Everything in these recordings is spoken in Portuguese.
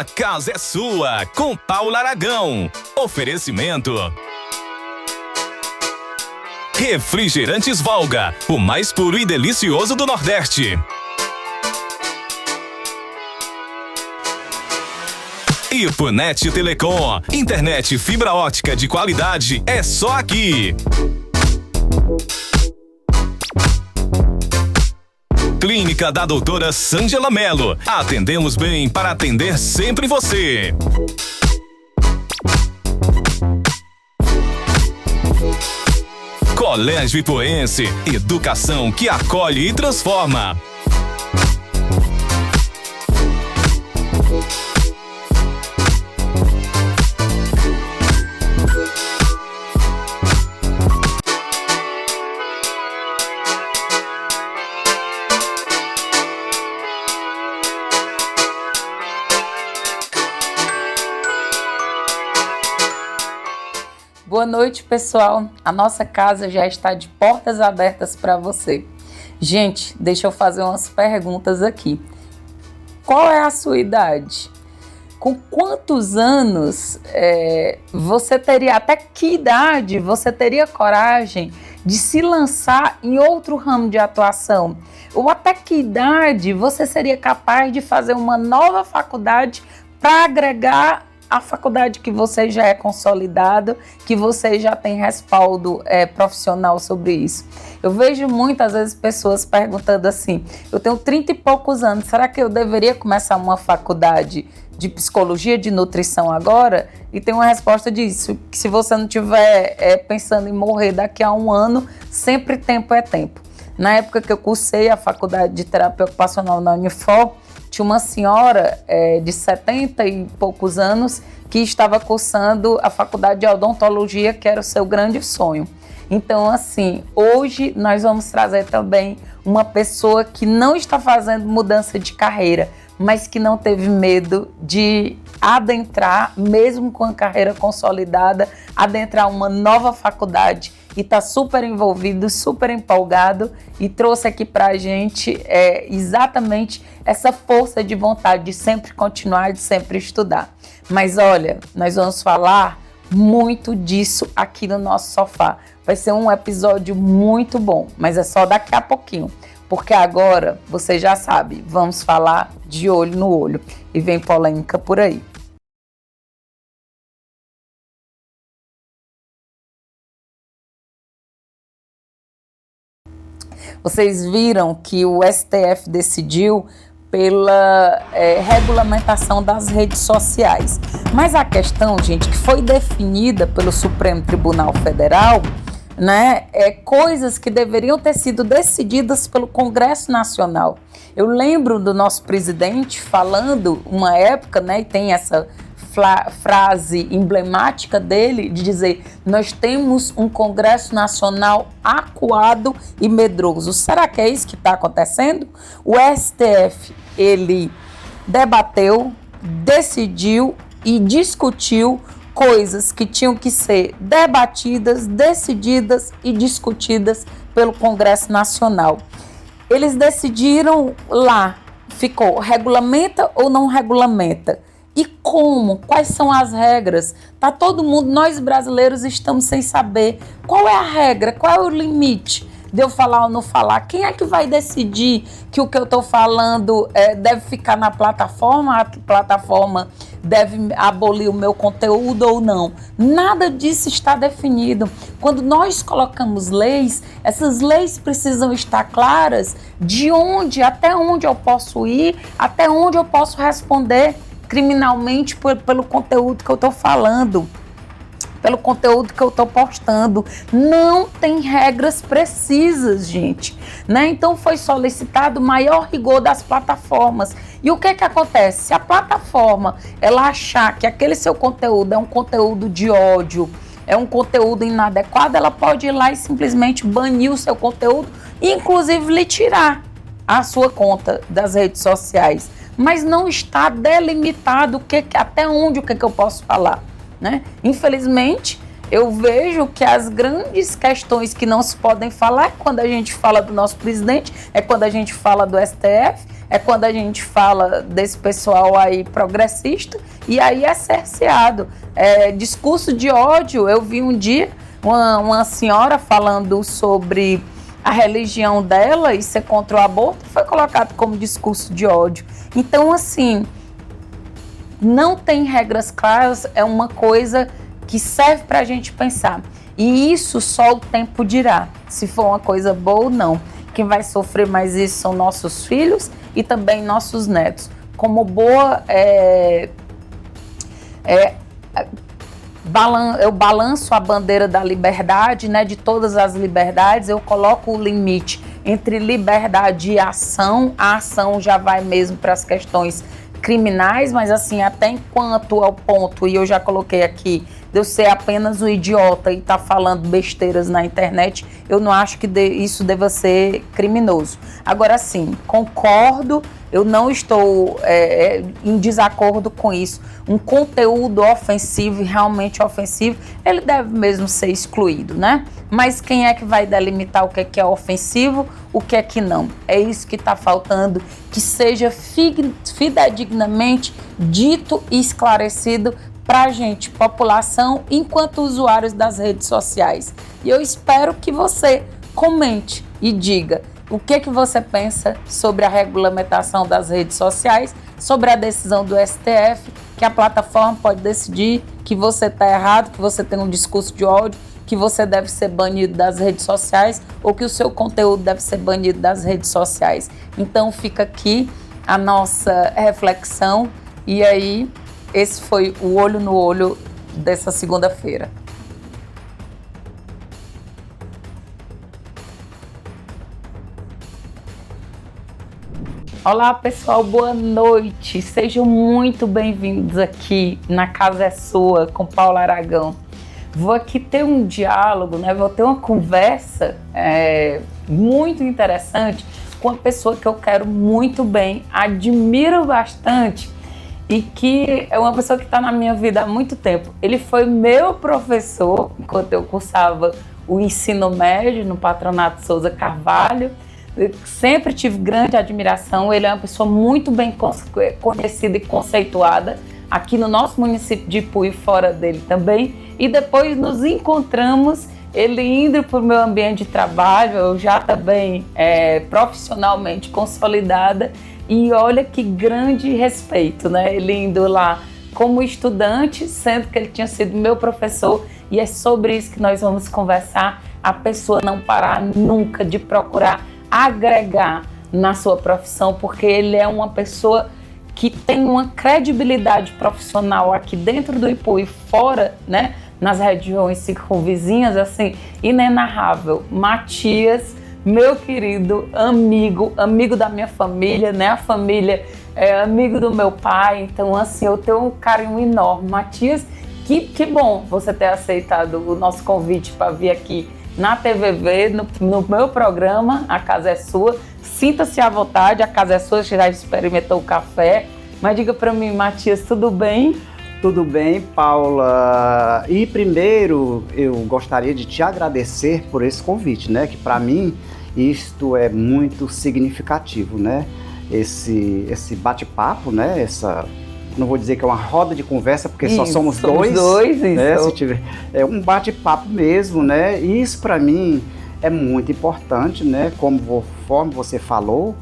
casa é sua, com Paula Aragão. Oferecimento: Refrigerantes Valga, o mais puro e delicioso do Nordeste. E Punet Telecom, internet fibra ótica de qualidade é só aqui. Clínica da doutora Sângela Mello. Atendemos bem para atender sempre você. Colégio Ipoense, educação que acolhe e transforma. Boa noite, pessoal. A nossa casa já está de portas abertas para você. Gente, deixa eu fazer umas perguntas aqui. Qual é a sua idade? Com quantos anos você teria, até que idade você teria coragem de se lançar em outro ramo de atuação? Ou até que idade você seria capaz de fazer uma nova faculdade para agregar a faculdade que você já é consolidado, que você já tem respaldo profissional sobre isso? Eu vejo muitas vezes pessoas perguntando assim: eu tenho 30 e poucos anos, será que eu deveria começar uma faculdade de psicologia, de nutrição agora? E tem uma resposta disso, que se você não estiver pensando em morrer daqui a um ano, sempre tempo é tempo. Na época que eu cursei a faculdade de terapia ocupacional na Unifor, tinha uma senhora de 70 e poucos anos que estava cursando a faculdade de odontologia, que era o seu grande sonho. Então, assim, hoje nós vamos trazer também uma pessoa que não está fazendo mudança de carreira, mas que não teve medo de adentrar, mesmo com a carreira consolidada, adentrar uma nova faculdade e está super envolvido, super empolgado, e trouxe aqui para a gente exatamente essa força de vontade de sempre continuar, de sempre estudar. Mas olha, nós vamos falar muito disso aqui no nosso sofá. Vai ser um episódio muito bom, mas é só daqui a pouquinho. Porque agora, você já sabe, vamos falar de olho no olho. E vem polêmica por aí. Vocês viram que o STF decidiu pela regulamentação das redes sociais. Mas a questão, gente, que foi definida pelo Supremo Tribunal Federal, né, coisas que deveriam ter sido decididas pelo Congresso Nacional. Eu lembro do nosso presidente falando uma época, né, e tem essa frase emblemática dele de dizer: nós temos um Congresso Nacional acuado e medroso. Será que é isso que está acontecendo? O STF, ele debateu, decidiu e discutiu coisas que tinham que ser debatidas, decididas e discutidas pelo Congresso Nacional. Eles decidiram lá, ficou, regulamenta ou não regulamenta? E como? Quais são as regras? Tá todo mundo, nós brasileiros estamos sem saber qual é a regra, qual é o limite de eu falar ou não falar. Quem é que vai decidir que o que eu estou falando deve ficar na plataforma, a plataforma deve abolir o meu conteúdo ou não? Nada disso está definido. Quando nós colocamos leis, essas leis precisam estar claras de onde, até onde eu posso ir, até onde eu posso responder criminalmente pelo conteúdo que eu estou falando, pelo conteúdo que eu estou postando. Não tem regras precisas, gente, né? Então foi solicitado maior rigor das plataformas. E o que acontece? Se a plataforma ela achar que aquele seu conteúdo é um conteúdo de ódio, é um conteúdo inadequado, ela pode ir lá e simplesmente banir o seu conteúdo e inclusive lhe tirar a sua conta das redes sociais. Mas não está delimitado até onde, o que eu posso falar, né? Infelizmente, eu vejo que as grandes questões que não se podem falar é quando a gente fala do nosso presidente, é quando a gente fala do STF, é quando a gente fala desse pessoal aí progressista, e aí é cerceado. Discurso de ódio, eu vi um dia uma senhora falando sobre a religião dela e ser contra o aborto, foi colocado como discurso de ódio. Então, assim, não tem regras claras, é uma coisa que serve para a gente pensar. E isso só o tempo dirá, se for uma coisa boa ou não. Quem vai sofrer mais isso são nossos filhos e também nossos netos. Como boa, eu balanço a bandeira da liberdade, né, de todas as liberdades, eu coloco o limite entre liberdade e ação. A ação já vai mesmo para as questões criminais, mas assim, até enquanto ao ponto, e eu já coloquei aqui, de eu ser apenas um idiota e estar falando besteiras na internet, eu não acho que isso deva ser criminoso. Agora sim, concordo, eu não estou em desacordo com isso. Um conteúdo ofensivo e realmente ofensivo, ele deve mesmo ser excluído, né? Mas quem é que vai delimitar o que é ofensivo, o que é que não? É isso que está faltando, que seja fidedignamente dito e esclarecido para a gente, população, enquanto usuários das redes sociais. E eu espero que você comente e diga o que você pensa sobre a regulamentação das redes sociais, sobre a decisão do STF, que a plataforma pode decidir que você está errado, que você tem um discurso de ódio, que você deve ser banido das redes sociais ou que o seu conteúdo deve ser banido das redes sociais. Então fica aqui a nossa reflexão e aí esse foi o Olho no Olho dessa segunda-feira. Olá pessoal, boa noite, sejam muito bem-vindos aqui na Casa é Sua com Paula Aragão. Vou aqui ter um diálogo, né? Vou ter uma conversa muito interessante com uma pessoa que eu quero muito bem, admiro bastante e que é uma pessoa que está na minha vida há muito tempo. Ele foi meu professor enquanto eu cursava o ensino médio no Patronato Souza Carvalho. Eu sempre tive grande admiração, ele é uma pessoa muito bem conhecida e conceituada aqui no nosso município de Ipu e fora dele também, e depois nos encontramos, ele indo para o meu ambiente de trabalho, eu já também profissionalmente consolidada, e olha que grande respeito, né? Ele indo lá como estudante, sendo que ele tinha sido meu professor, e é sobre isso que nós vamos conversar, a pessoa não parar nunca de procurar agregar na sua profissão, porque ele é uma pessoa que tem uma credibilidade profissional aqui dentro do Ipu e fora, né, nas regiões circunvizinhas, assim, inenarrável. Matias, meu querido amigo da minha família, né, a família é amigo do meu pai, então assim, eu tenho um carinho enorme. Matias, que bom você ter aceitado o nosso convite para vir aqui na TVV, no meu programa, A Casa é Sua. Sinta-se à vontade, a casa é sua, você já experimentou o café. Mas diga para mim, Matias, tudo bem? Tudo bem, Paula. E primeiro, eu gostaria de te agradecer por esse convite, né? Que para mim, isto é muito significativo, né? Esse bate-papo, né? Não vou dizer que é uma roda de conversa, porque isso, só somos dois, né? Isso. É um bate-papo mesmo, né? E isso para mim é muito importante, né? Conforme você falou,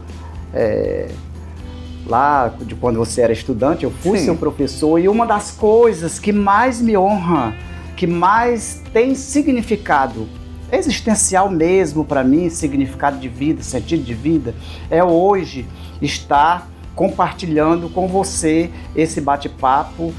lá de quando você era estudante, eu fui seu professor, e uma das coisas que mais me honra, que mais tem significado existencial mesmo para mim, significado de vida, sentido de vida, é hoje estar compartilhando com você esse bate-papo,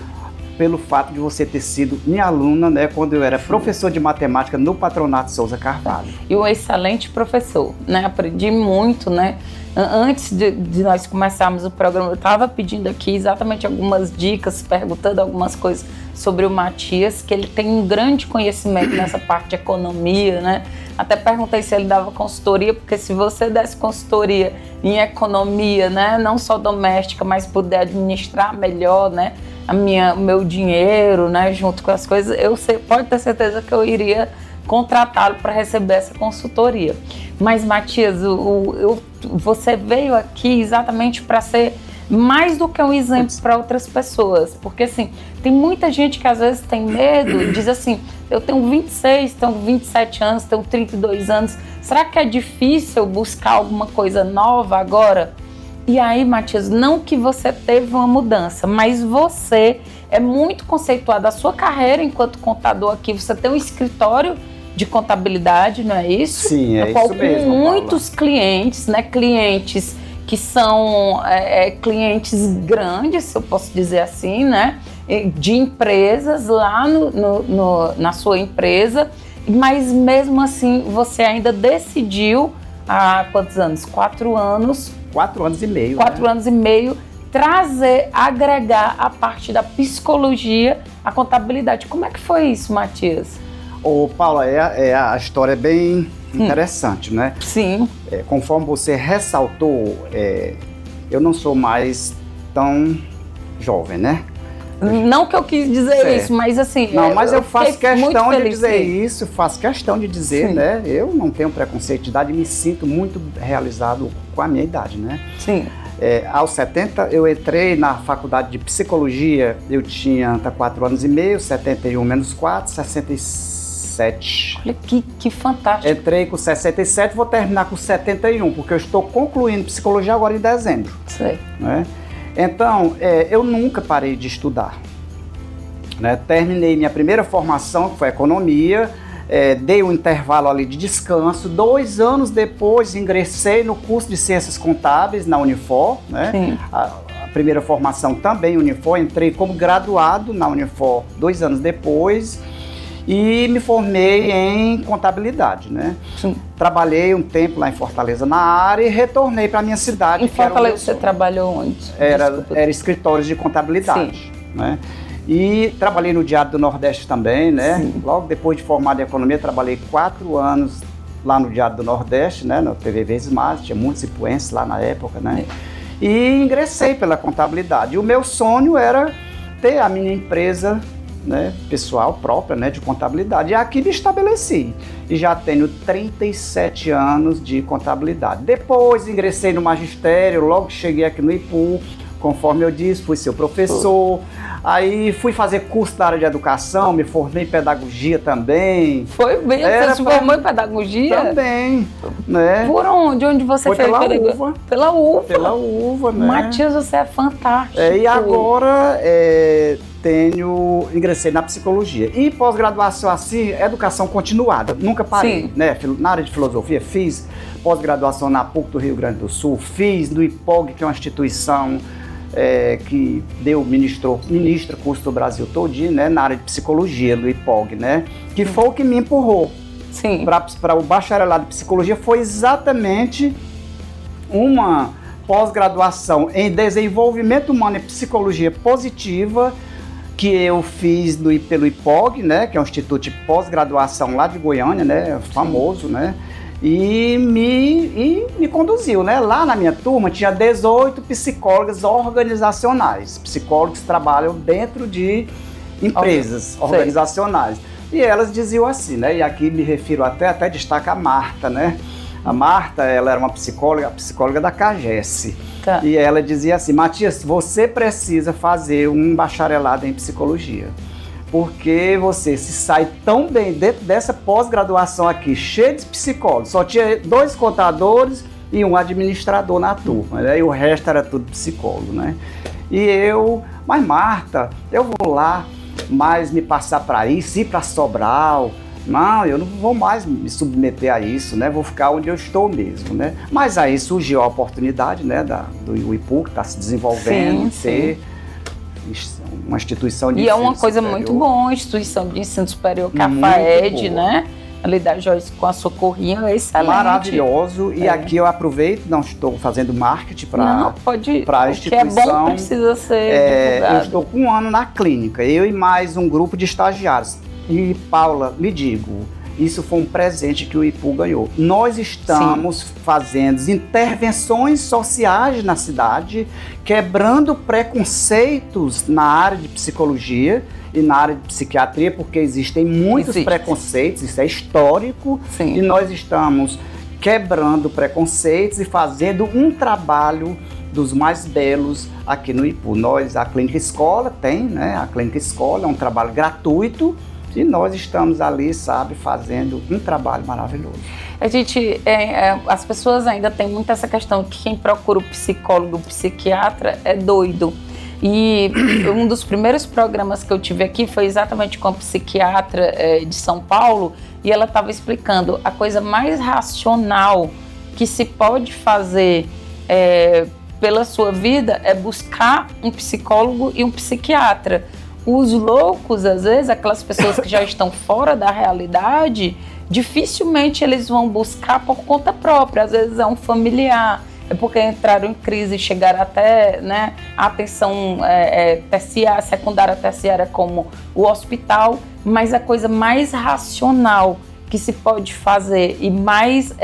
pelo fato de você ter sido minha aluna, né, quando eu era professor de matemática no Patronato Souza Carvalho. E um excelente professor, né? Aprendi muito, né? Antes de nós começarmos o programa, eu estava pedindo aqui exatamente algumas dicas, perguntando algumas coisas sobre o Matias, que ele tem um grande conhecimento nessa parte de economia, né? Até perguntei se ele dava consultoria, porque se você desse consultoria em economia, né, não só doméstica, mas puder administrar melhor, né, o meu dinheiro, né, junto com as coisas, pode ter certeza que eu iria contratá-lo para receber essa consultoria. Mas, Matias, você veio aqui exatamente para ser mais do que um exemplo para outras pessoas, porque assim, tem muita gente que às vezes tem medo, diz assim, eu tenho 26, tenho 27 anos, tenho 32 anos, será que é difícil buscar alguma coisa nova agora? E aí, Matias, não que você teve uma mudança, mas você é muito conceituado, a sua carreira enquanto contador aqui, você tem um escritório de contabilidade, não é isso? Sim, é isso mesmo, com muitos clientes, né, clientes que são clientes grandes, se eu posso dizer assim, né, de empresas lá na sua empresa, mas mesmo assim você ainda decidiu há quantos anos? 4 anos. 4 anos e meio. 4 anos e meio, agregar a parte da psicologia à contabilidade. Como é que foi isso, Matias? Ô, Paula, a história é bem interessante, né? Sim. Conforme você ressaltou, eu não sou mais tão jovem, né? Não que eu quis dizer isso, mas assim... Não, mas eu faço questão de dizer isso. faço questão de dizer, Sim. né? Eu não tenho preconceito de idade e me sinto muito realizado com a minha idade, né? Sim. Aos 70, eu entrei na faculdade de psicologia, eu tinha 4 anos e meio, 71 menos 4, 67. Olha que fantástico. Entrei com 67, vou terminar com 71, porque eu estou concluindo psicologia agora em dezembro. Sei. Né? Então, eu nunca parei de estudar. Né? Terminei minha primeira formação, que foi economia, dei um intervalo ali de descanso. 2 anos depois, ingressei no curso de Ciências Contábeis na Unifor. Né? Sim. A primeira formação também Unifor, entrei como graduado na Unifor 2 anos depois. E me formei em contabilidade, né? Sim. Trabalhei um tempo lá em Fortaleza na área e retornei para a minha cidade. Em Fortaleza você trabalhou onde? Era escritórios de contabilidade, né? E trabalhei no Diário do Nordeste também, né? Sim. Logo depois de formado em economia, trabalhei 4 anos lá no Diário do Nordeste, né? No TV Vezes Mais, tinha muitos ipuenses lá na época, né? E ingressei pela contabilidade. E o meu sonho era ter a minha empresa, né, pessoal própria, né, de contabilidade. E aqui me estabeleci. E já tenho 37 anos de contabilidade. Depois ingressei no magistério, logo cheguei aqui no IPU, conforme eu disse, fui seu professor. Aí fui fazer curso da área de educação, me formei em pedagogia também. Foi bem, você se formou em pedagogia? Também, né? Por onde? Onde você foi fez pela pedagogia? UVA. Pela UVA? Pela UVA, né? Matias, você é fantástico. E agora ingressei na psicologia. E pós-graduação assim, educação continuada, nunca parei. Sim. Né? Na área de filosofia, fiz pós-graduação na PUC do Rio Grande do Sul, fiz no IPOG, que é uma instituição que ministra curso do Brasil todinho, né? Na área de psicologia, no IPOG, né? Que foi o que me empurrou para o bacharelado de psicologia, foi exatamente uma pós-graduação em desenvolvimento humano e psicologia positiva, que eu fiz pelo IPOG, né, que é um instituto de pós-graduação lá de Goiânia, né, famoso, né, e me conduziu, né. Lá na minha turma tinha 18 psicólogas organizacionais, psicólogos que trabalham dentro de empresas organizacionais. E elas diziam assim, né, e aqui me refiro até destaca a Marta, né. A Marta, ela era uma psicóloga, a psicóloga da CAGES. Tá. E ela dizia assim, Matias, você precisa fazer um bacharelado em psicologia, porque você se sai tão bem dentro dessa pós-graduação aqui, cheia de psicólogos. Só tinha 2 contadores e um administrador na turma, né? E o resto era tudo psicólogo, né? Mas Marta, eu vou lá mais me passar para isso, ir para Sobral. Não, eu não vou mais me submeter a isso, né? Vou ficar onde eu estou mesmo, né? Mas aí surgiu a oportunidade, né, do IPU, que está se desenvolvendo, ser uma instituição de ensino superior. E é uma coisa muito boa, a instituição de ensino superior, que a FAED, né? Ali da Joyce com a Socorrinha, é excelente. Maravilhoso. E aqui eu aproveito, não estou fazendo marketing para a instituição. O que é bom precisa ser divulgado. Eu estou com 1 ano na clínica, eu e mais um grupo de estagiários. E, Paula, lhe digo, Isso foi um presente que o IPU ganhou. Nós estamos fazendo intervenções sociais na cidade, quebrando preconceitos na área de psicologia e na área de psiquiatria, porque existem muitos preconceitos, isso é histórico, e nós estamos quebrando preconceitos e fazendo um trabalho dos mais belos aqui no IPU. A Clínica Escola tem, né? A Clínica Escola é um trabalho gratuito e nós estamos ali, sabe, fazendo um trabalho maravilhoso. As pessoas ainda têm muito essa questão que quem procura o psicólogo, o psiquiatra é doido. E um dos primeiros programas que eu tive aqui foi exatamente com a psiquiatra de São Paulo, e ela estava explicando a coisa mais racional que se pode fazer pela sua vida é buscar um psicólogo e um psiquiatra. Os loucos, às vezes, aquelas pessoas que já estão fora da realidade, dificilmente eles vão buscar por conta própria. Às vezes é um familiar, é porque entraram em crise e chegaram até, né, a atenção terciária, secundária, terciária, como o hospital. Mas a coisa mais racional que se pode fazer e mais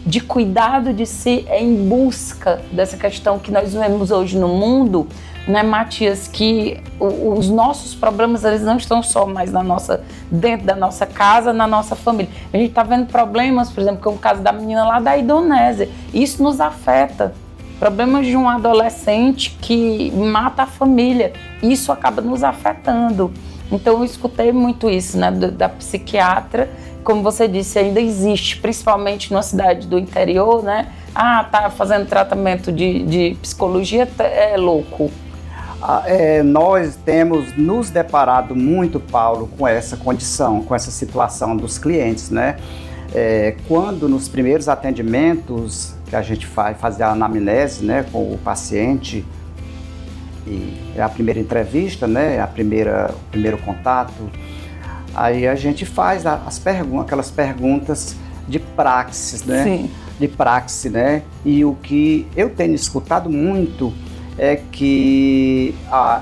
de cuidado de si é em busca dessa questão que nós vemos hoje no mundo, né, Matias, que os nossos problemas, eles não estão só mais dentro da nossa casa, na nossa família. A gente está vendo problemas, por exemplo, como o caso da menina lá da Indonésia. Isso nos afeta. Problemas de um adolescente que mata a família. Isso acaba nos afetando. Então eu escutei muito isso, né, da psiquiatra. Como você disse, ainda existe, principalmente numa cidade do interior, né? Tá fazendo tratamento de psicologia, é louco. Nós temos nos deparado muito, Paulo, com essa condição, com essa situação dos clientes, né? Quando nos primeiros atendimentos que a gente fazer a anamnese, né, com o paciente, e é a primeira entrevista, né, o primeiro contato, aí a gente faz aquelas perguntas de praxis, né? Sim. De praxis, né? E o que eu tenho escutado muito é que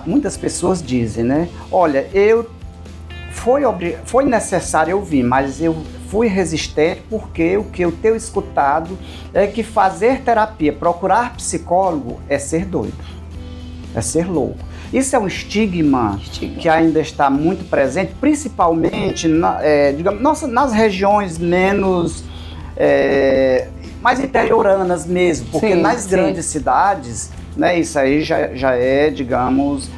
muitas pessoas dizem, né? Olha, foi necessário eu vir, mas eu fui resistente porque o que eu tenho escutado é que fazer terapia, procurar psicólogo é ser doido, é ser louco. Isso é um estigma que ainda está muito presente, principalmente nas regiões mais interioranas mesmo, porque nas grandes cidades, né, isso aí já é, digamos,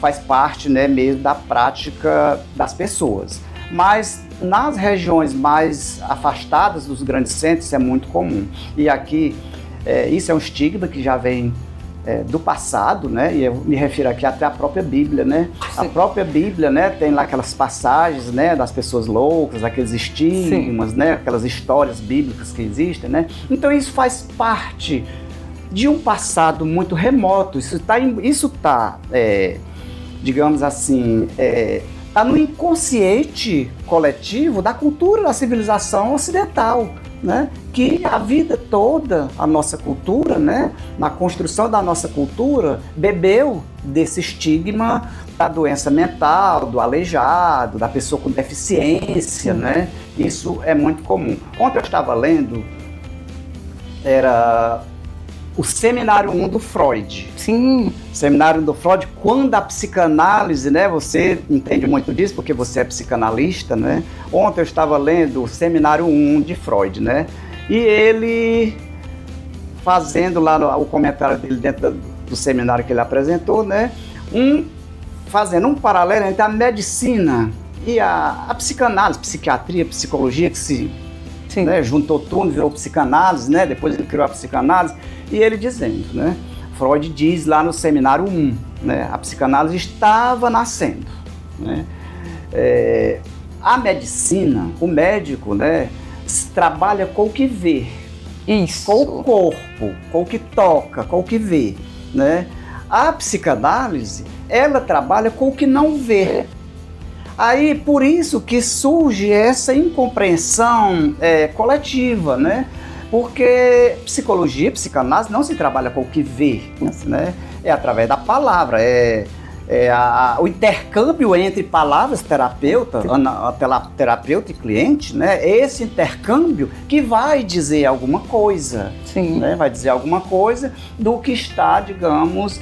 faz parte, né, mesmo da prática das pessoas. Mas nas regiões mais afastadas dos grandes centros isso é muito comum. E aqui, isso é um estigma que já vem do passado, né? E eu me refiro aqui até à própria Bíblia, né? Sim. A própria Bíblia, né, tem lá aquelas passagens, né, das pessoas loucas, aqueles estigmas, né, aquelas histórias bíblicas que existem, né? Então isso faz parte de um passado muito remoto. Isso tá, digamos assim, tá no inconsciente coletivo da cultura da civilização ocidental, né? Que a vida toda, a nossa cultura, né, na construção da nossa cultura, bebeu desse estigma da doença mental, do aleijado, da pessoa com deficiência, né? Isso é muito comum. Ontem eu estava lendo, era o Seminário 1 do Freud. Sim. Seminário do Freud, quando a psicanálise, né, você entende muito disso porque você é psicanalista, né? Ontem eu estava lendo o Seminário 1 de Freud, né? E ele, fazendo lá o comentário dele dentro do seminário que ele apresentou, né? Fazendo um paralelo entre a medicina e a psicanálise, psiquiatria, psicologia, que se né, juntou tudo, virou psicanálise, né? Depois ele criou a psicanálise. E ele dizendo, né? Freud diz lá no Seminário 1, né? A psicanálise estava nascendo, né? A medicina, o médico, né, trabalha com o que vê, com o corpo, com o que toca, com o que vê, né? A psicanálise, ela trabalha com o que não vê. Aí, por isso que surge essa incompreensão coletiva, né? Porque psicologia, psicanálise não se trabalha com o que vê, né? É através da palavra, o intercâmbio entre palavras terapeuta e cliente, né? Esse intercâmbio que vai dizer alguma coisa. Sim. Né? Vai dizer alguma coisa do que está, digamos,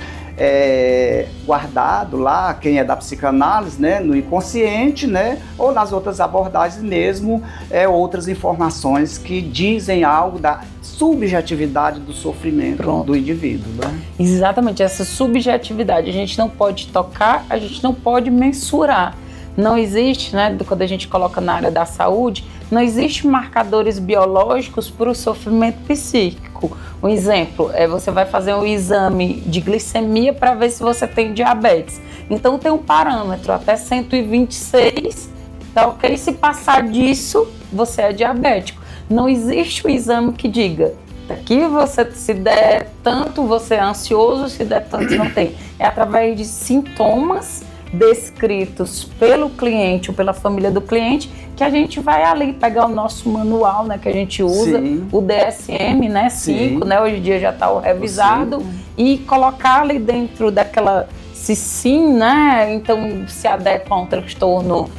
guardado lá, quem é da psicanálise, né, no inconsciente, né, ou nas outras abordagens mesmo, outras informações que dizem algo da subjetividade do sofrimento do indivíduo. Né? Exatamente, essa subjetividade a gente não pode tocar, a gente não pode mensurar. Não existe, né, quando a gente coloca na área da saúde, não existe marcadores biológicos para o sofrimento psíquico. Um exemplo, você vai fazer um exame de glicemia para ver se você tem diabetes. Então tem um parâmetro, até 126, tá ok? Se passar disso, você é diabético. Não existe um exame que diga, daqui você, se der tanto, você é ansioso, se der tanto, não tem. É através de sintomas descritos pelo cliente ou pela família do cliente que a gente vai ali pegar o nosso manual, né, que a gente usa, sim, o DSM, né, 5, né, hoje em dia já está o revisado, sim, e colocar ali dentro daquela, se sim, né, então se adequa a um transtorno,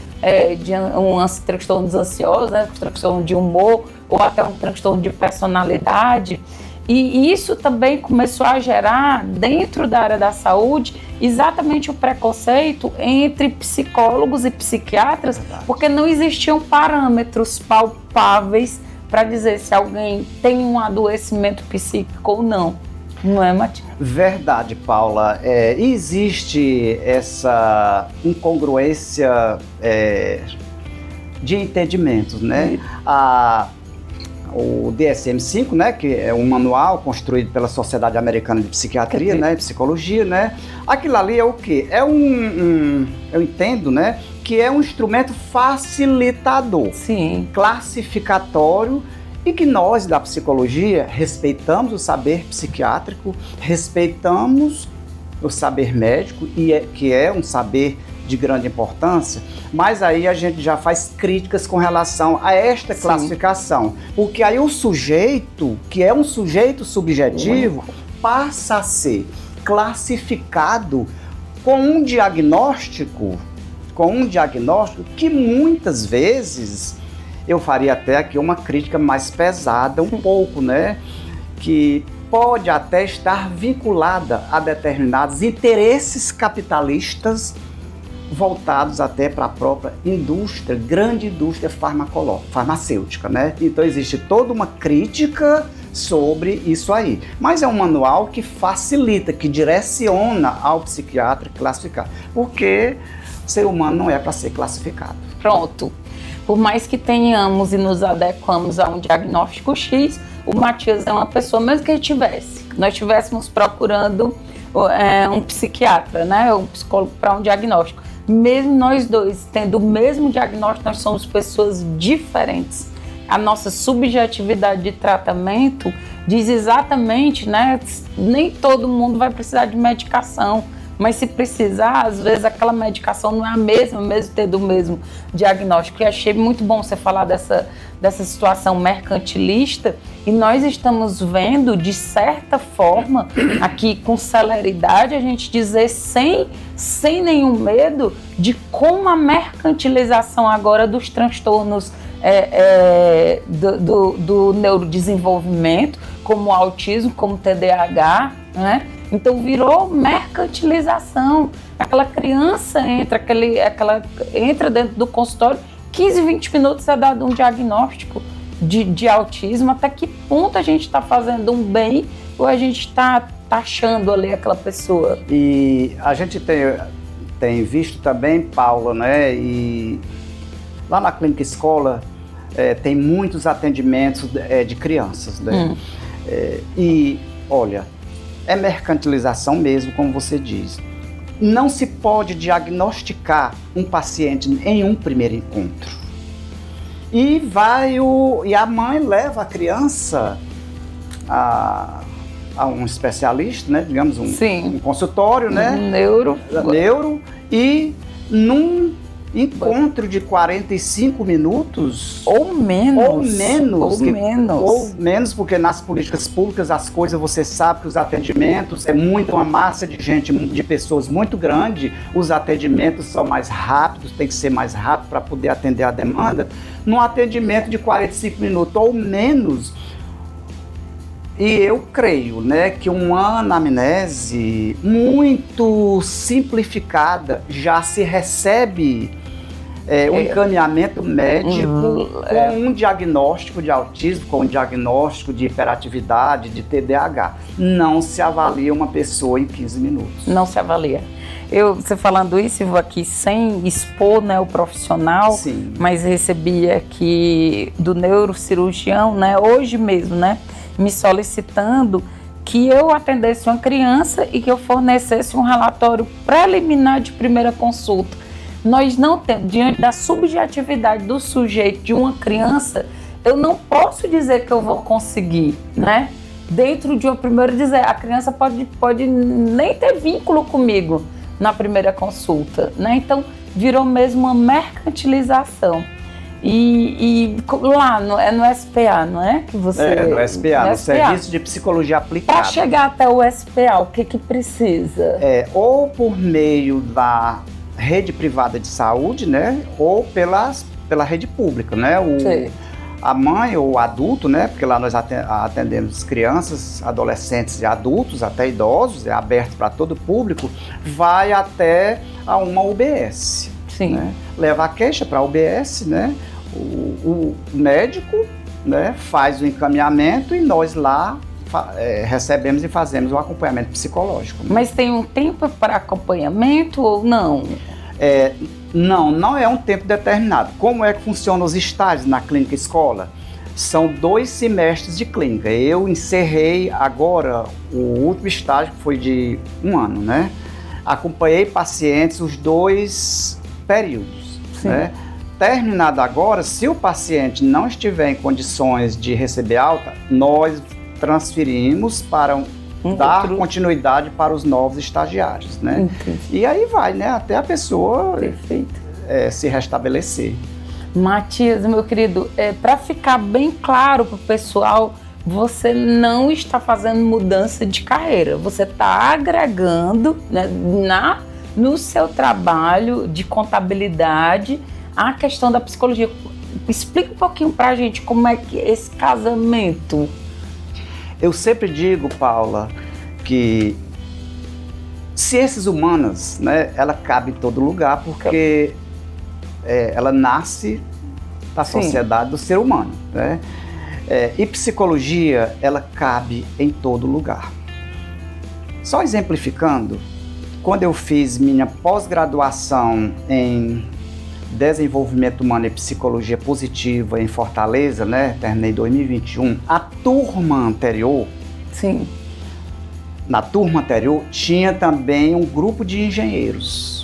transtornos ansiosos, né, transtorno de humor ou até um transtorno de personalidade. E isso também começou a gerar, dentro da área da saúde, exatamente o preconceito entre psicólogos e psiquiatras, porque não existiam parâmetros palpáveis para dizer se alguém tem um adoecimento psíquico ou não. Não é, Matias? Verdade, Paula. Existe essa incongruência de entendimentos, né? O DSM-5, né, que é um manual construído pela Sociedade Americana de Psiquiatria, né, e Psicologia, né, aquilo ali é o quê? Eu entendo, né, que é um instrumento facilitador, sim, classificatório, e que nós, da psicologia, respeitamos o saber psiquiátrico, respeitamos o saber médico, que é um saber de grande importância, mas aí a gente já faz críticas com relação a esta classificação, porque aí o sujeito, que é um sujeito subjetivo, passa a ser classificado com um diagnóstico que muitas vezes, eu faria até aqui uma crítica mais pesada, um pouco, né, que pode até estar vinculada a determinados interesses capitalistas voltados até para a própria indústria, grande indústria farmacêutica, né? Então existe toda uma crítica sobre isso aí. Mas é um manual que facilita, que direciona ao psiquiatra classificar, porque o ser humano não é para ser classificado. Pronto. Por mais que tenhamos e nos adequamos a um diagnóstico X, o Matias é uma pessoa, mesmo que nós estivéssemos procurando um psiquiatra, né, um psicólogo para um diagnóstico. Mesmo nós dois tendo o mesmo diagnóstico, nós somos pessoas diferentes. A nossa subjetividade de tratamento diz exatamente, né, nem todo mundo vai precisar de medicação, mas se precisar, às vezes aquela medicação não é a mesma, mesmo tendo o mesmo diagnóstico. E achei muito bom você falar dessa situação mercantilista, e nós estamos vendo, de certa forma, aqui com celeridade, a gente dizer sem nenhum medo de como a mercantilização agora dos transtornos do neurodesenvolvimento, como o autismo, como o TDAH, né? Então virou mercantilização. Aquela criança entra dentro do consultório, 15, 20 minutos é dado um diagnóstico de autismo. Até que ponto a gente está fazendo um bem ou a gente está taxando ali aquela pessoa? E a gente tem visto também, Paula, né? E lá na clínica escola tem muitos atendimentos de crianças, né? E olha, é mercantilização mesmo, como você diz. Não se pode diagnosticar um paciente em um primeiro encontro. E a mãe leva a criança a um especialista, né? Digamos um consultório, né? Neuro. E num Encontro de 45 minutos. Ou menos. Ou menos. Ou menos. Porque nas políticas públicas as coisas, você sabe que os atendimentos é muito, uma massa de gente, de pessoas muito grande, os atendimentos são mais rápidos, tem que ser mais rápido para poder atender a demanda. Num atendimento de 45 minutos ou menos, e eu creio, né, que uma anamnese muito simplificada já se recebe um encaminhamento médico com um diagnóstico de autismo, com um diagnóstico de hiperatividade, de TDAH. Não se avalia uma pessoa em 15 minutos. Não se avalia. Você falando isso, eu vou aqui sem expor, né, o profissional, Sim. Mas recebi aqui do neurocirurgião, né, hoje mesmo, né, me solicitando que eu atendesse uma criança e que eu fornecesse um relatório preliminar de primeira consulta. Nós não temos, diante da subjetividade do sujeito de uma criança, eu não posso dizer que eu vou conseguir, né? Dentro de uma primeira dizer, a criança pode nem ter vínculo comigo na primeira consulta, né? Então, virou mesmo uma mercantilização. E lá no SPA, não é? Que você, no SPA, no Serviço de Psicologia Aplicada. Para chegar até o SPA, o que precisa? Ou por meio da rede privada de saúde, né? Ou pela rede pública, né? A mãe ou o adulto, né? Porque lá nós atendemos crianças, adolescentes e adultos, até idosos, é aberto para todo o público, vai até a uma UBS. Sim. Né? Leva a queixa para a UBS, né? O médico, né, faz o encaminhamento e nós lá recebemos e fazemos o acompanhamento psicológico. Né? Mas tem um tempo para acompanhamento ou não? Não é um tempo determinado. Como é que funcionam os estágios na clínica escola? São 2 semestres de clínica. Eu encerrei agora o último estágio, que foi de 1 ano, né? Acompanhei pacientes os 2 períodos. Sim. Né? Terminado agora, se o paciente não estiver em condições de receber alta, nós transferimos para dar continuidade para os novos estagiários, né? Entendi. E aí vai, né? Até a pessoa Perfeito. Se restabelecer. Matias, meu querido, para ficar bem claro para o pessoal, você não está fazendo mudança de carreira, você está agregando, né, no seu trabalho de contabilidade a questão da psicologia. Explica um pouquinho para a gente como é que esse casamento. Eu sempre digo, Paula, que ciências humanas, né, ela cabe em todo lugar porque ela nasce da sociedade do ser humano, né? E psicologia, ela cabe em todo lugar. Só exemplificando, quando eu fiz minha pós-graduação em Desenvolvimento Humano e Psicologia Positiva em Fortaleza, né? Terminei em 2021. A turma anterior, Sim. na turma anterior, tinha também um grupo de engenheiros.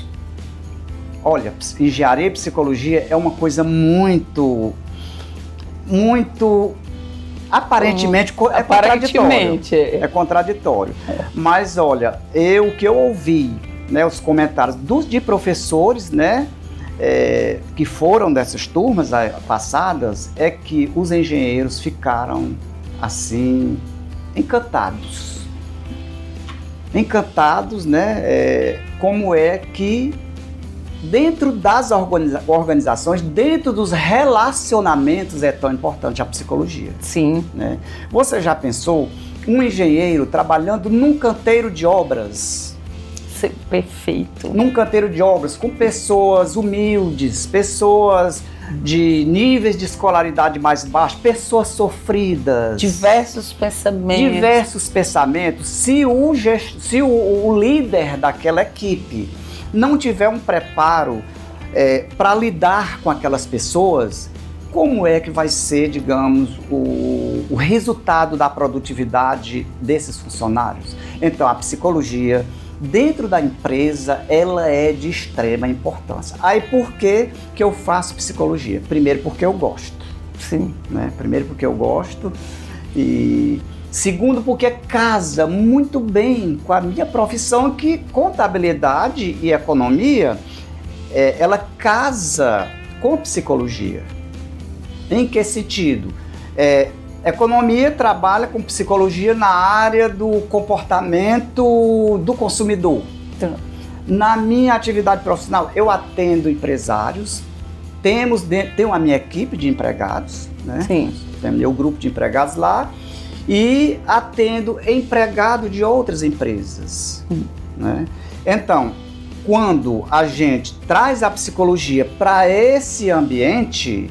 Olha, engenharia e psicologia é uma coisa muito aparentemente é contraditório. Mas olha, o que eu ouvi, né, os comentários de professores, né, que foram dessas turmas passadas, é que os engenheiros ficaram assim encantados, né, como é que dentro das organizações, dentro dos relacionamentos é tão importante a psicologia. Sim. Né? Você já pensou um engenheiro trabalhando num canteiro de obras? Perfeito. Num canteiro de obras com pessoas humildes, pessoas de níveis de escolaridade mais baixos, pessoas sofridas. Diversos pensamentos. Se o líder daquela equipe não tiver um preparo para lidar com aquelas pessoas, como é que vai ser, digamos, o resultado da produtividade desses funcionários? Então, a psicologia dentro da empresa, ela é de extrema importância. Aí, por que eu faço psicologia? Primeiro, porque eu gosto. Sim. Né? Primeiro, porque eu gosto. E segundo, porque casa muito bem com a minha profissão, que contabilidade e economia ela casa com psicologia. Em que sentido? Economia trabalha com psicologia na área do comportamento do consumidor. Na minha atividade profissional, eu atendo empresários, tenho a minha equipe de empregados, né? Sim. Tem meu grupo de empregados lá, e atendo empregado de outras empresas, né? Então, quando a gente traz a psicologia para esse ambiente,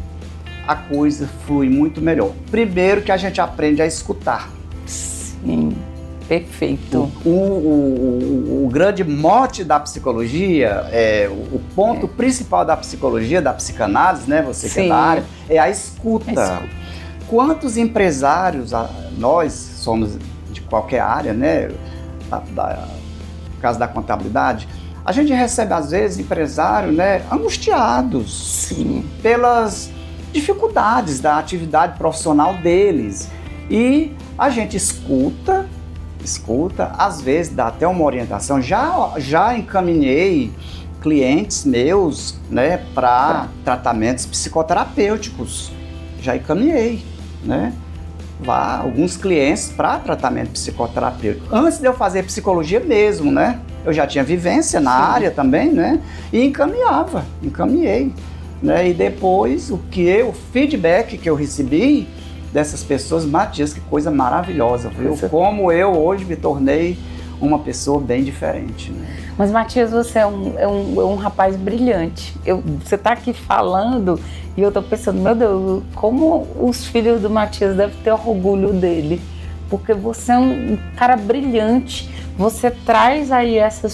a coisa flui muito melhor. Primeiro que a gente aprende a escutar. Sim, perfeito. O grande mote da psicologia, o ponto principal da psicologia, da psicanálise, né, você que é da área, é a escuta. Quantos empresários, nós somos de qualquer área, né, no caso da contabilidade, a gente recebe às vezes empresários, né, angustiados. Sim. Pelas dificuldades da atividade profissional deles. E a gente escuta, às vezes dá até uma orientação. Já encaminhei clientes meus, né, para tratamentos psicoterapêuticos. Já encaminhei, né? Alguns clientes para tratamento psicoterapêutico. Antes de eu fazer psicologia mesmo, né? Eu já tinha vivência na área também, né? E encaminhei. Né? E depois, o feedback que eu recebi dessas pessoas, Matias, que coisa maravilhosa, viu? Como eu hoje me tornei uma pessoa bem diferente. Né? Mas, Matias, você é um rapaz brilhante. Você está aqui falando e eu estou pensando, meu Deus, como os filhos do Matias devem ter orgulho dele. Porque você é um cara brilhante, você traz aí essa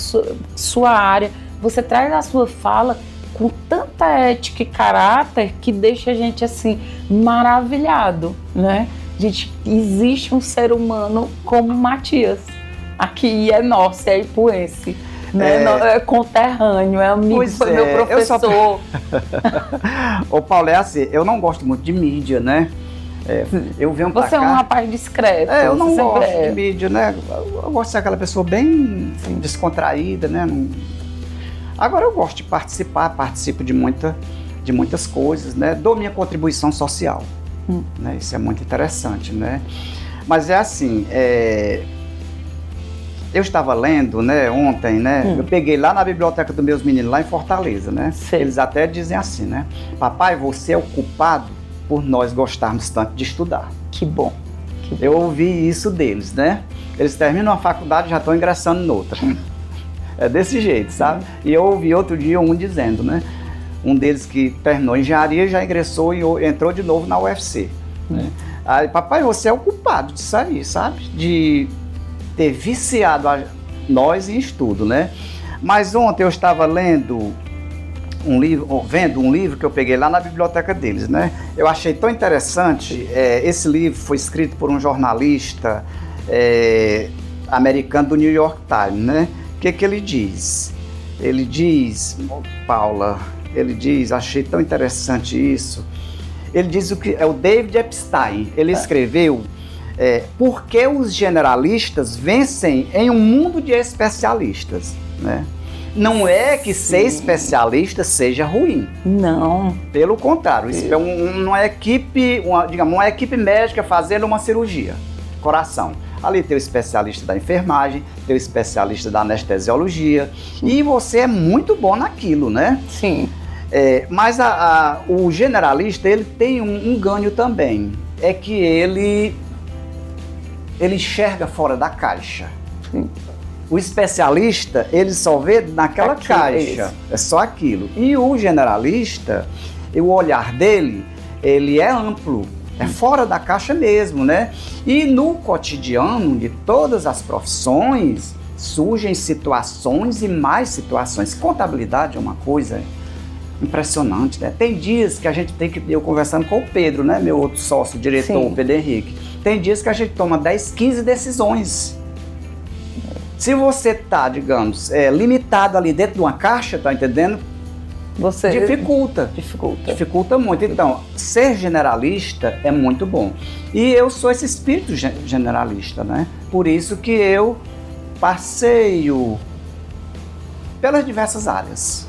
sua área, você traz a sua fala com tanta ética e caráter que deixa a gente assim maravilhado, né? Gente, existe um ser humano como Matias, aqui é nosso, é ipuense, né? É conterrâneo, é amigo, foi meu professor. Ô Paulo, é assim, eu não gosto muito de mídia, né? Eu venho pra cá... Você é um rapaz discreto. Eu não gosto de mídia, né? Eu gosto de ser aquela pessoa bem descontraída, né? Agora eu gosto de participo de muitas coisas, né? Dou minha contribuição social, né? Isso é muito interessante, né? Mas é assim, eu estava lendo, né, ontem, né? Eu peguei lá na biblioteca dos meus meninos, lá em Fortaleza, né? Sim. Eles até dizem assim, né? Papai, você é o culpado por nós gostarmos tanto de estudar. Que bom. Eu ouvi isso deles, né? Eles terminam a faculdade e já estão ingressando noutra. É desse jeito, sabe? E eu ouvi outro dia um dizendo, né? Um deles que terminou engenharia já ingressou e entrou de novo na UFC. Né? Aí, papai, você é o culpado disso aí, sabe? De ter viciado nós em estudo, né? Mas ontem eu estava lendo vendo um livro que eu peguei lá na biblioteca deles, né? Eu achei tão interessante. Esse livro foi escrito por um jornalista americano do New York Times, né? O que ele diz? Ele diz, Paula, achei tão interessante isso. Ele diz é o David Epstein. Ele escreveu Por que os generalistas vencem em um mundo de especialistas, né? Não é que ser especialista seja ruim. Não. Pelo contrário, isso é uma equipe médica fazendo uma cirurgia, coração. Ali tem o especialista da enfermagem, tem o especialista da anestesiologia, e você é muito bom naquilo, né? Sim. Mas o generalista, ele tem um ganho também, é que ele enxerga fora da caixa. Sim. O especialista, ele só vê naquela caixa, é só aquilo. E o generalista, o olhar dele, ele é amplo, é fora da caixa mesmo, né? E no cotidiano de todas as profissões, surgem situações e mais situações. Contabilidade é uma coisa impressionante, né? Tem dias que a gente eu conversando com o Pedro, né? Meu outro sócio, diretor, o Pedro Henrique. Tem dias que a gente toma 10, 15 decisões. Se você tá, digamos, limitado ali dentro de uma caixa, tá entendendo? Você Dificulta muito. Então, ser generalista é muito bom. E eu sou esse espírito generalista, né? Por isso que eu passeio pelas diversas áreas.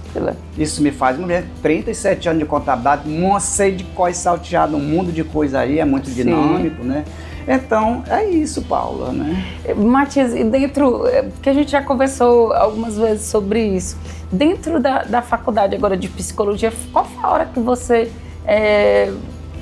Isso me faz mulher, 37 anos de contabilidade, uma série de cois salteado, um mundo de coisa aí, é muito dinâmico, né? Então, é isso, Paula, né? Matias, e dentro, porque a gente já conversou algumas vezes sobre isso, dentro da faculdade agora de psicologia, qual foi a hora que você,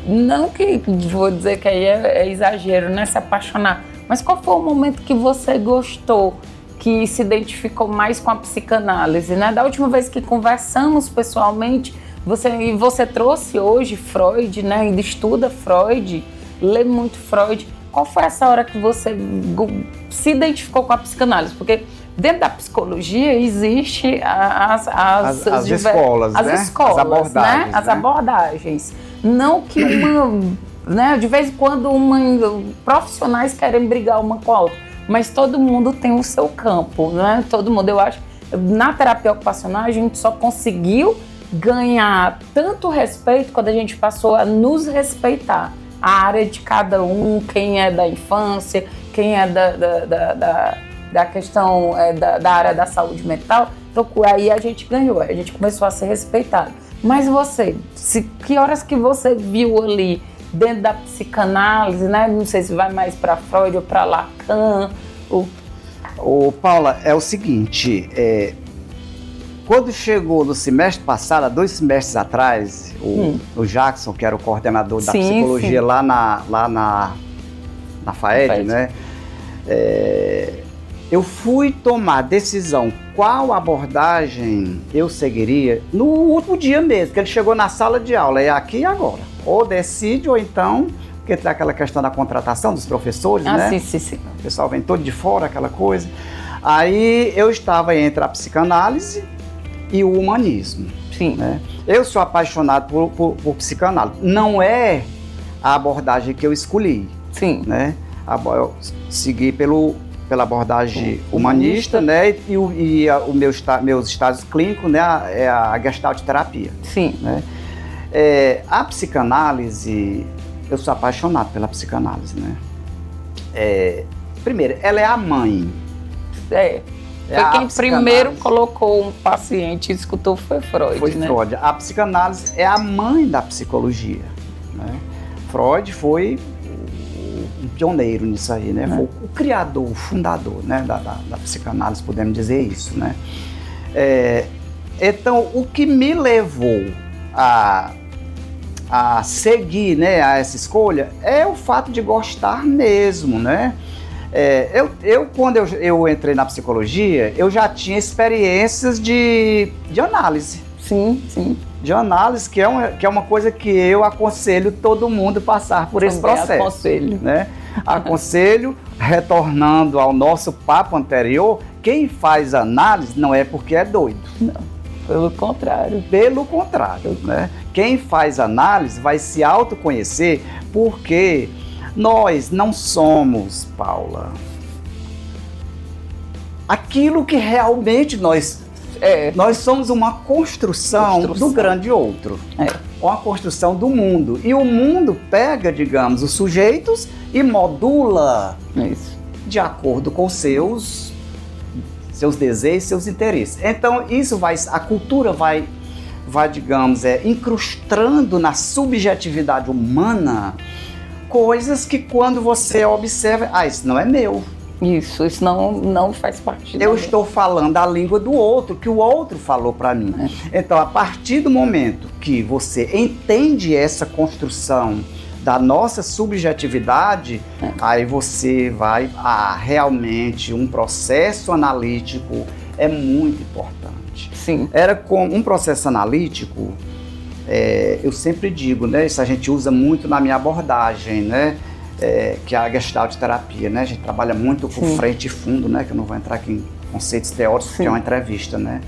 não que vou dizer que aí é exagero, né, se apaixonar, mas qual foi o momento que você gostou, que se identificou mais com a psicanálise, né? Da última vez que conversamos pessoalmente, você trouxe hoje Freud, né? Ainda estuda Freud, lê muito Freud. Qual foi essa hora que você se identificou com a psicanálise? Porque dentro da psicologia existe as escolas, né? As escolas, as abordagens, né? As abordagens. Não que né? De vez em quando profissionais querem brigar uma com a outra, mas todo mundo tem o seu campo, né? Todo mundo, eu acho, na terapia ocupacional a gente só conseguiu ganhar tanto respeito quando a gente passou a nos respeitar. A área de cada um, quem é da infância, quem é da questão da área da saúde mental, então aí a gente ganhou, a gente começou a ser respeitado. Mas você, que horas que você viu ali dentro da psicanálise, né? Não sei se vai mais para Freud ou para Lacan. Paula, é o seguinte, quando chegou no semestre passado, há 2 semestres atrás, o Jackson, que era o coordenador da psicologia lá na FAED, né? Eu fui tomar decisão qual abordagem eu seguiria no último dia mesmo, que ele chegou na sala de aula, é aqui e agora. Ou decide, ou então, porque tem aquela questão da contratação dos professores, né? Sim. O pessoal vem todo de fora, aquela coisa. Aí eu estava entre a psicanálise e o humanismo. Sim. Né? Eu sou apaixonado por psicanálise. Não é a abordagem que eu escolhi. Sim. Né? Eu segui pela abordagem humanista, né? Meus estágios clínicos, né? É a Gestalt terapia. Sim. Né? A psicanálise, eu sou apaixonado pela psicanálise, né? Primeiro, ela é a mãe. Foi quem primeiro colocou um paciente e escutou foi Freud. Foi Freud. A psicanálise é a mãe da psicologia. Né? Freud foi um pioneiro nisso aí, né? Foi o criador, o fundador, né? da psicanálise, podemos dizer isso, né? Então, o que me levou a seguir, né, a essa escolha é o fato de gostar mesmo, né? Quando eu entrei na psicologia, eu já tinha experiências de análise. Sim. De análise, que é uma coisa que eu aconselho todo mundo passar por esse processo. Aconselho. Né? Aconselho, retornando ao nosso papo anterior, quem faz análise não é porque é doido. Não, pelo contrário. Pelo contrário, né? Quem faz análise vai se autoconhecer porque nós não somos, Paula, aquilo que realmente nós somos uma construção do grande outro. Uma construção do mundo. E o mundo pega, digamos, os sujeitos e modula de acordo com seus desejos, seus interesses. Então, a cultura vai, digamos, incrustando na subjetividade humana coisas que quando você observa, isso não é meu. Isso não faz parte. Eu estou falando a língua do outro, que o outro falou para mim. Então, a partir do momento que você entende essa construção da nossa subjetividade, aí você vai realmente um processo analítico é muito importante. Sim. Era com um processo analítico, eu sempre digo, né, isso a gente usa muito na minha abordagem, né, que é a Gestalt terapia, né, a gente trabalha muito com frente e fundo, né, que eu não vou entrar aqui em conceitos teóricos, porque é uma entrevista, né.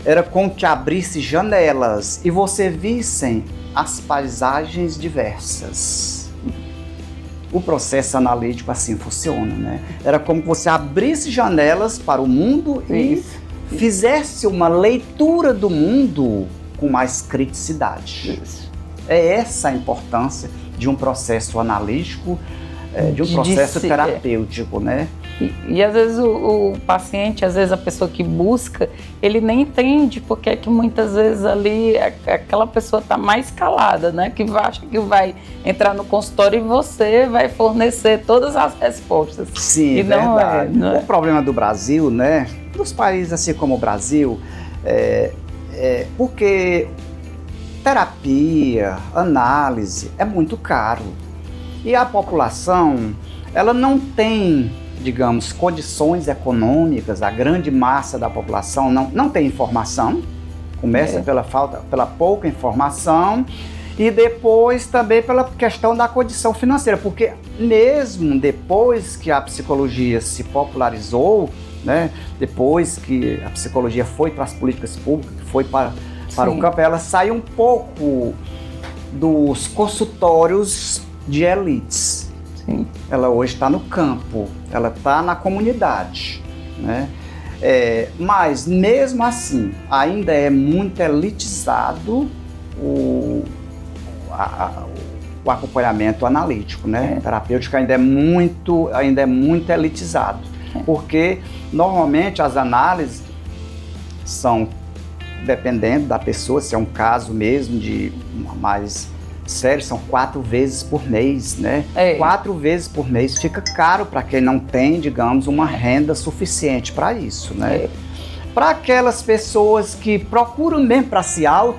Era como que abrisse janelas e você vissem as paisagens diversas. O processo analítico assim funciona, né? Era como que você abrisse janelas para o mundo e fizesse uma leitura do mundo com mais criticidade. É essa a importância de um processo analítico, de um processo terapêutico, né? E às vezes o paciente, às vezes a pessoa que busca, ele nem entende porque é que muitas vezes ali aquela pessoa está mais calada, né? Que acha que vai entrar no consultório e você vai fornecer todas as respostas. Sim, e não verdade. não é. O problema do Brasil, né? Dos países assim como o Brasil, porque terapia, análise é muito caro. E a população, ela não tem, digamos, condições econômicas, a grande massa da população não tem informação, começa pela pouca informação e depois também pela questão da condição financeira, porque mesmo depois que a psicologia se popularizou, né, depois que a psicologia foi para as políticas públicas, foi para o campo, ela saiu um pouco dos consultórios de elites. Sim. Ela hoje está no campo, ela está na comunidade, né? Mas mesmo assim, ainda é muito elitizado o acompanhamento analítico, né? Terapêutico ainda é muito elitizado, porque normalmente as análises são, dependendo da pessoa, se é um caso mesmo de mais sério, são 4 vezes por mês, né? 4 vezes por mês fica caro para quem não tem, digamos, uma renda suficiente para isso, né? Para aquelas pessoas que procuram mesmo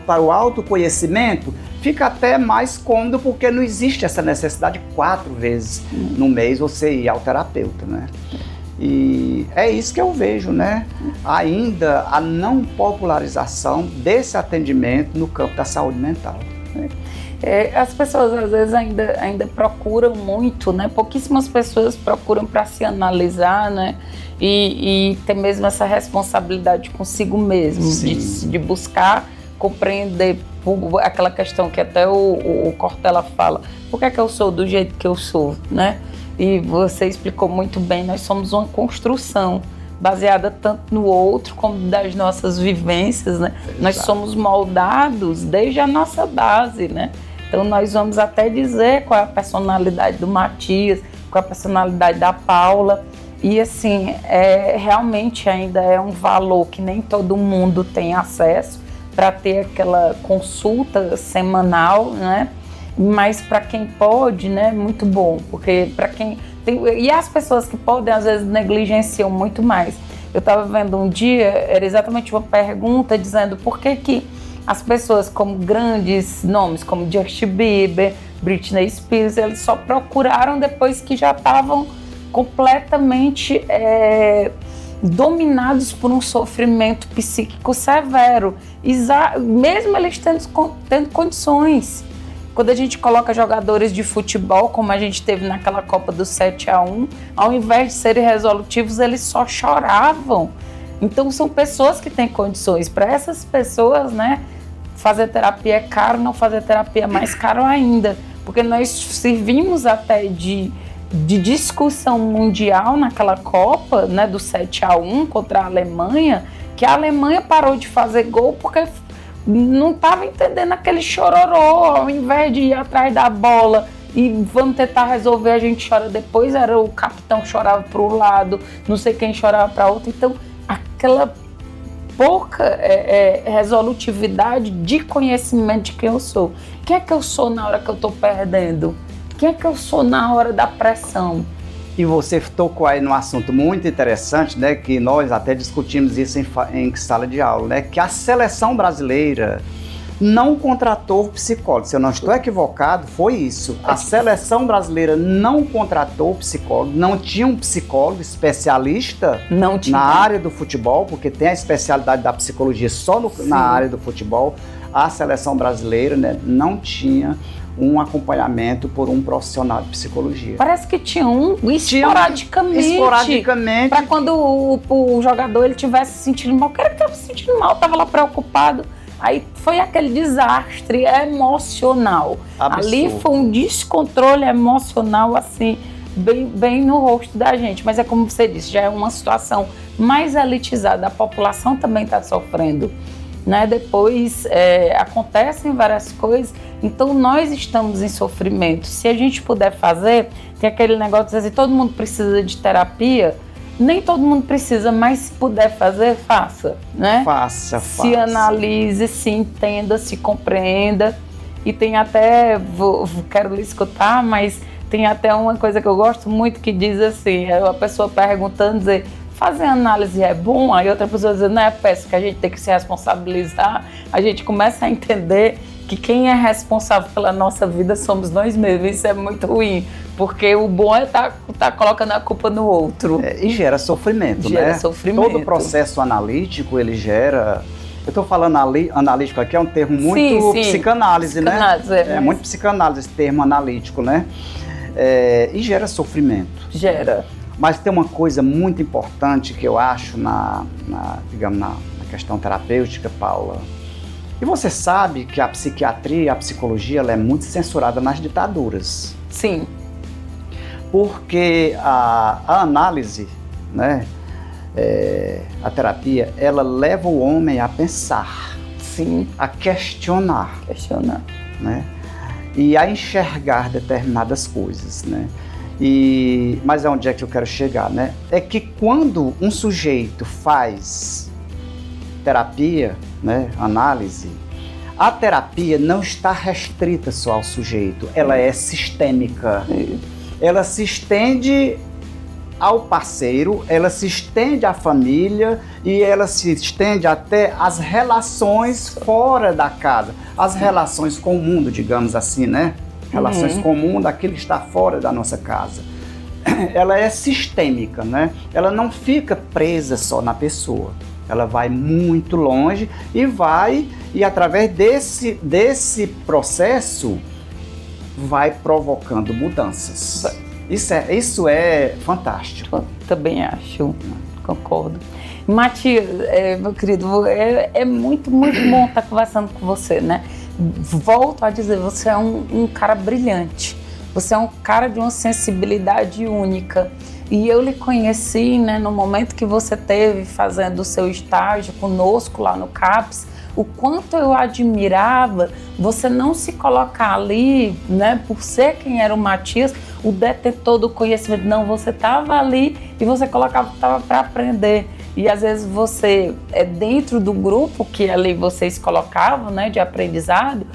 para o autoconhecimento, fica até mais cômodo, porque não existe essa necessidade de 4 vezes no mês você ir ao terapeuta, né? E é isso que eu vejo, né? Ainda a não popularização desse atendimento no campo da saúde mental. As pessoas às vezes ainda procuram muito, né? Pouquíssimas pessoas procuram para se analisar, né? E ter mesmo essa responsabilidade consigo mesmo, de buscar compreender aquela questão que até o Cortella fala. Por que é que eu sou do jeito que eu sou, né? E você explicou muito bem, nós somos uma construção baseada tanto no outro como das nossas vivências, né? Exato. Nós somos moldados desde a nossa base, né? Então nós vamos até dizer qual é a personalidade do Matias, qual é a personalidade da Paula. E assim, realmente ainda é um valor que nem todo mundo tem acesso para ter aquela consulta semanal, né? Mas para quem pode, né, muito bom, porque para quem tem, e as pessoas que podem às vezes negligenciam muito mais. Eu estava vendo um dia, era exatamente uma pergunta dizendo por que as pessoas como grandes nomes como Justin Bieber, Britney Spears, eles só procuraram depois que já estavam completamente dominados por um sofrimento psíquico severo, mesmo eles tendo condições. Quando a gente coloca jogadores de futebol, como a gente teve naquela Copa do 7-1, ao invés de serem resolutivos, eles só choravam. Então são pessoas que têm condições. Para essas pessoas, né, fazer terapia é caro, não fazer terapia é mais caro ainda. Porque nós servimos até de discussão mundial naquela Copa, né, do 7-1 contra a Alemanha, que a Alemanha parou de fazer gol porque não estava entendendo aquele chororô, ao invés de ir atrás da bola e vamos tentar resolver, a gente chora depois, era o capitão chorava para um lado, não sei quem chorava para outro, então aquela pouca resolutividade de conhecimento de quem eu sou. Quem é que eu sou na hora que eu estou perdendo? Quem é que eu sou na hora da pressão? E você tocou aí num assunto muito interessante, né, que nós até discutimos isso em sala de aula, né, que a seleção brasileira não contratou psicólogo. Se eu não estou equivocado, foi isso. A seleção brasileira não contratou psicólogo, não tinha um psicólogo especialista na área do futebol, porque tem a especialidade da psicologia só na área do futebol. A seleção brasileira, né, não tinha um acompanhamento por um profissional de psicologia. Parece que tinha esporadicamente. Para quando o jogador ele estivesse se sentindo mal. O cara que estava se sentindo mal, estava lá preocupado. Aí foi aquele desastre emocional. Absurdo. Ali foi um descontrole emocional, assim, bem no rosto da gente. Mas é como você disse, já é uma situação mais elitizada. A população também está sofrendo, né? Depois acontecem várias coisas, então nós estamos em sofrimento. Se a gente puder fazer, tem aquele negócio de dizer assim, todo mundo precisa de terapia, Nem todo mundo precisa, mas se puder fazer, faça, né? Faça. Se analise, se entenda, se compreenda. E tem até, quero lhe escutar, mas tem até uma coisa que eu gosto muito que diz assim, a pessoa perguntando, dizer, fazer análise é bom? Aí outra pessoa diz, não é péssimo, que a gente tem que se responsabilizar. A gente começa a entender que quem é responsável pela nossa vida somos nós mesmos. Isso é muito ruim, porque o bom é tá colocando a culpa no outro. E gera sofrimento, né? Gera sofrimento. Todo processo analítico, ele gera... Eu estou falando analítico aqui, é um termo muito psicanálise, né? É muito psicanálise esse termo analítico, né? E gera sofrimento. Gera. Mas tem uma coisa muito importante que eu acho digamos, na questão terapêutica, Paula. E você sabe que a psiquiatria, a psicologia, ela é muito censurada nas ditaduras. Sim. Porque a análise, né, a terapia, ela leva o homem a pensar. Sim. A questionar. Questionar. Né? E a enxergar determinadas coisas, né? Mas onde é que eu quero chegar, né? É que quando um sujeito faz terapia, né, análise, a terapia não está restrita só ao sujeito, ela é sistêmica. Ela se estende ao parceiro, ela se estende à família e ela se estende até às relações fora da casa, as relações com o mundo, digamos assim, né? Relações com o mundo, aquilo que está fora da nossa casa. Ela é sistêmica, né? Ela não fica presa só na pessoa. Ela vai muito longe e através desse processo vai provocando mudanças. Isso é fantástico. Eu também acho, concordo. Matias, meu querido, é muito, muito bom estar conversando com você, né? Volto a dizer, você é um cara brilhante, você é um cara de uma sensibilidade única. E eu lhe conheci, né, no momento que você teve fazendo o seu estágio conosco lá no CAPS, o quanto eu admirava você não se colocar ali, né, por ser quem era o Matias, o detentor do conhecimento. Não, você estava ali e você colocava que estava para aprender. E às vezes você, dentro do grupo que ali vocês colocavam, né, de aprendizado,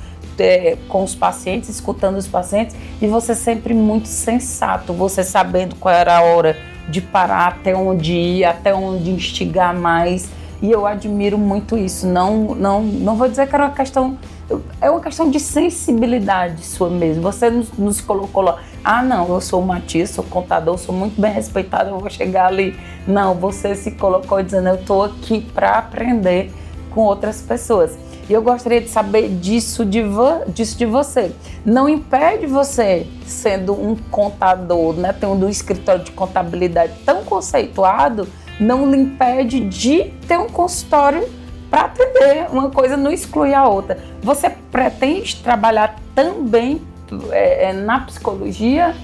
com os pacientes, escutando os pacientes, e você sempre muito sensato, você sabendo qual era a hora de parar, até onde ir, até onde instigar mais. E eu admiro muito isso. Não vou dizer que era uma questão... É uma questão de sensibilidade sua mesmo. Você nos colocou lá, não, eu sou o Matias, sou contador, sou muito bem respeitado, eu vou chegar ali. Não, você se colocou dizendo, eu estou aqui para aprender com outras pessoas. E eu gostaria de saber disso de você. Não impede você, sendo um contador, né, tendo um escritório de contabilidade tão conceituado, não lhe impede de ter um consultório para atender. Uma coisa não exclui a outra. Você pretende trabalhar também na psicologia?